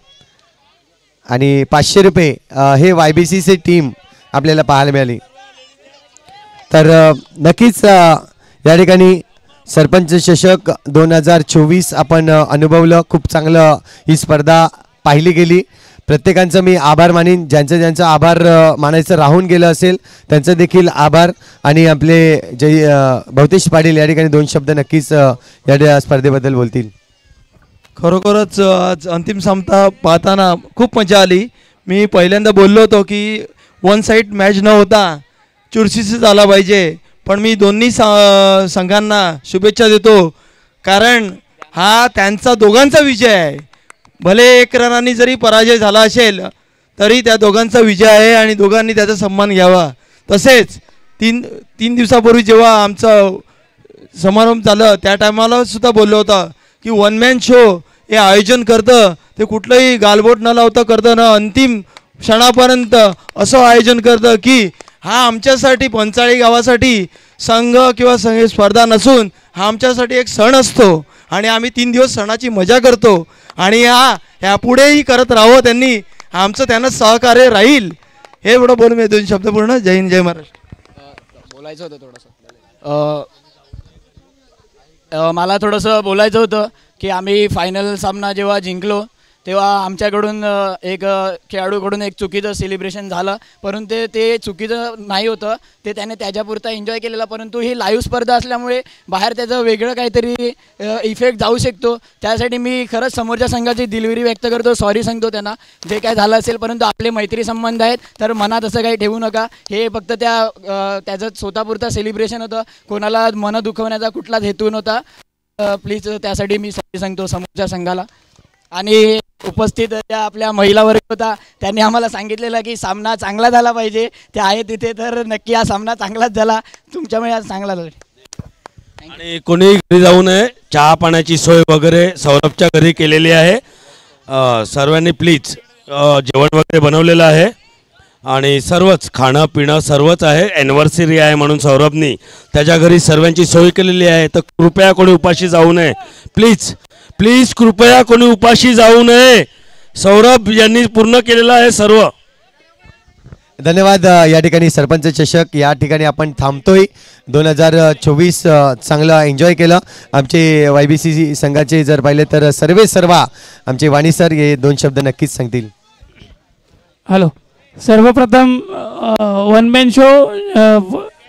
आणि 500 रुपये हे YBCC टीम आपल्याला पाहायला मिळाली. तर नक्कीच या ठिकाणी सरपंच चषक 2024 आपण अनुभवलं. खूप चांगलं ही स्पर्धा पाहिली गेली. प्रत्येकांचं मी आभार मानीन. ज्यांचं आभार मानायचं राहून गेलं असेल त्यांचं देखील आभार. आणि आपले जय भवतेश पाटील या ठिकाणी 2 शब्द नक्कीच या स्पर्धेबद्दल बोलतील. खरोखरच आज अंतिम सामना पाहताना खूप मजा आली. मी पहिल्यांदा बोललो होतो की वन साईड मॅच न होता चुरशीच झाला पाहिजे, पण मी दोन्ही संघांना शुभेच्छा देतो, कारण हा त्यांचा दोघांचा विजय आहे. भले 1 रनांनी जरी पराजय झाला असेल तरी त्या दोघांचा विजय आहे आणि दोघांनी त्याचा सन्मान घ्यावा. तसेच तीन दिवसापूर्वी जेव्हा आमचं समारंभ झालं त्या टायमाला सुद्धा बोललो होतं की वन मॅन शो हे आयोजन करतं ते कुठलंही गालबोट न लावता करतं ना, अंतिम क्षणापर्यंत असं आयोजन करतं की हा आमच्यासाठी पंचाळी गावासाठी संघ किंवा स्पर्धा नसून हा आमच्यासाठी एक सण असतो आणि आम्ही 3 दिवस सणाची मजा करतो. आणि ह्यापुढेही करत राहावं त्यांनी, आमचं त्यांना सहकार्य राहील. हे एवढं बोलून मी 2 शब्द पूर्ण. जय हिंद, जय महाराष्ट्र. बोलायचं होतं थोडंसं. मला थोडंसं बोलायचं होतं की आम्ही फायनल सामना जेव्हा जिंकलो तेव्हा आमच्याकडून एक खेळाडूकडून एक चुकीचं सेलिब्रेशन झालं, परंतु ते चुकीचं नाही होतं, ते त्याने त्याच्यापुरता एन्जॉय केलेला. परंतु ही लाईव्ह स्पर्धा असल्यामुळे बाहेर त्याचं वेगळं काहीतरी इफेक्ट जाऊ शकतो. त्यासाठी मी खरंच समोरच्या संघाची दिलगिरी व्यक्त करतो, सॉरी सांगतो त्यांना जे काय झालं असेल. परंतु आपले मैत्री संबंध आहेत तर मनात असं काही ठेवू नका. हे फक्त त्याचं स्वतःपुरता सेलिब्रेशन होतं, कोणाला मन दुखवण्याचा कुठलाच हेतू नव्हता. प्लीज त्यासाठी मी सॉरी सांगतो समोरच्या संघाला. आणि उपस्थित ज्या आपल्या महिला वर्ग होता त्यांनी आम्हाला सांगितलेलं की सामना चांगला झाला पाहिजे, ते आहे तिथे, तर नक्की हा सामना चांगलाच झाला, तुमच्यामुळे आज चांगला झाला. आणि कोणी घरी जाऊ नये, चहा पाण्याची सोय वगैरे सौरभच्या घरी केलेली आहे. सर्वांनी प्लीज जेवण वगैरे बनवलेलं आहे आणि सर्वच खाणं पिणं सर्वच आहे. ॲनिव्हर्सरी आहे म्हणून सौरभनी त्याच्या घरी सर्वांची सोय केलेली आहे. तर कृपया कोणी उपाशी जाऊ नये, प्लीज प्लीज कृपया कोणी उपाशी जाऊ नये. सौरभ यांनी पूर्ण केलेलं आहे सर्व. धन्यवाद. या ठिकाणी सरपंच चषक या ठिकाणी आपण थांबतोय. 2024 चांगलं एन्जॉय केलं. आमचे YBCC संघाचे जर पाहिले तर सर्वा आमचे वाणी सर हे 2 शब्द नक्कीच सांगतील. हॅलो, सर्वप्रथम वन मॅन शो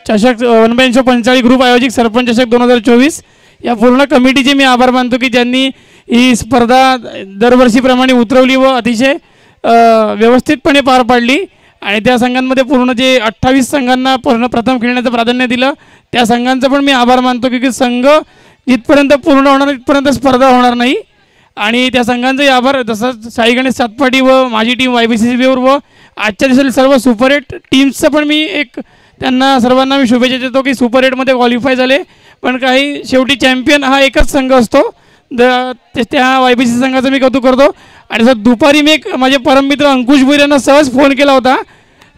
चषक, one man show Panchali group आयोजित सरपंच चषक 2024 या पूर्ण कमिटीचे मी आभार मानतो की ज्यांनी ही स्पर्धा दरवर्षीप्रमाणे उतरवली व अतिशय व्यवस्थितपणे पार पाडली. आणि त्या संघांमध्ये पूर्ण जे 28 संघांना प्रथम खेळण्याचं प्राधान्य दिलं त्या संघांचा पण मी आभार मानतो, की संघ जिथपर्यंत पूर्ण होणार तिथपर्यंत स्पर्धा होणार नाही. आणि त्या संघांचाही आभार, जसं साई गणेश सातपाटी व माझी टीम YBCC वेऊर व आजच्या दिवसातील सर्व सुपर 8 टीम्सचं पण मी एक त्यांना सर्वांना मी शुभेच्छा देतो की सुपर 8मध्ये क्वालिफाय झाले. पण काही शेवटी चॅम्पियन हा एकच संघ असतो. त्या YBC संघाचं मी कौतुक करतो. आणि सर दुपारी मी एक माझे परममित्र अंकुश भोईर यांना सहज फोन केला होता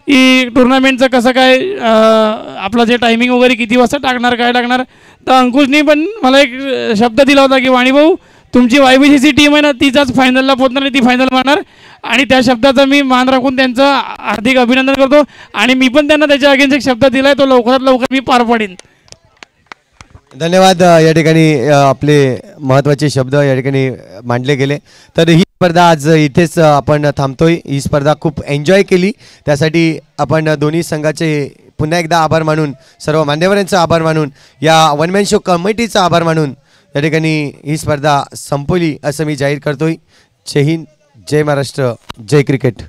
की टुर्नामेंटचं कसं काय आपलं जे टायमिंग वगैरे किती वाजता टाकणार काय टाकणार. तर अंकुशनी पण मला एक शब्द दिला होता की वाणी भाऊ तुमची YBCची टीम आहे ना तीच फायनलला पोहोचणार आणि ती फायनल मारणार. आणि त्या शब्दाचा मी मान राखून त्यांचं हार्दिक अभिनंदन करतो. आणि मी पण त्यांना त्याच्या अगेन्स्ट एक शब्द दिला आहे तो लवकरात लवकर मी पार पाडीन. धन्यवाद. या ठिकाणी आपले महत्त्वाचे शब्द या ठिकाणी मांडले गेले. तर ही स्पर्धा आज इथेच आपण थांबतोय. ही स्पर्धा खूप एन्जॉय केली त्यासाठी आपण दोन्ही संघाचे पुन्हा एकदा आभार मानून सर्व मान्यवरांचा आभार मानून या वन मॅन शो कमिटीचा आभार मानून या ठिकाणी ही स्पर्धा संपवली असं मी जाहीर करतोय. जय हिंद, जय महाराष्ट्र, जय क्रिकेट.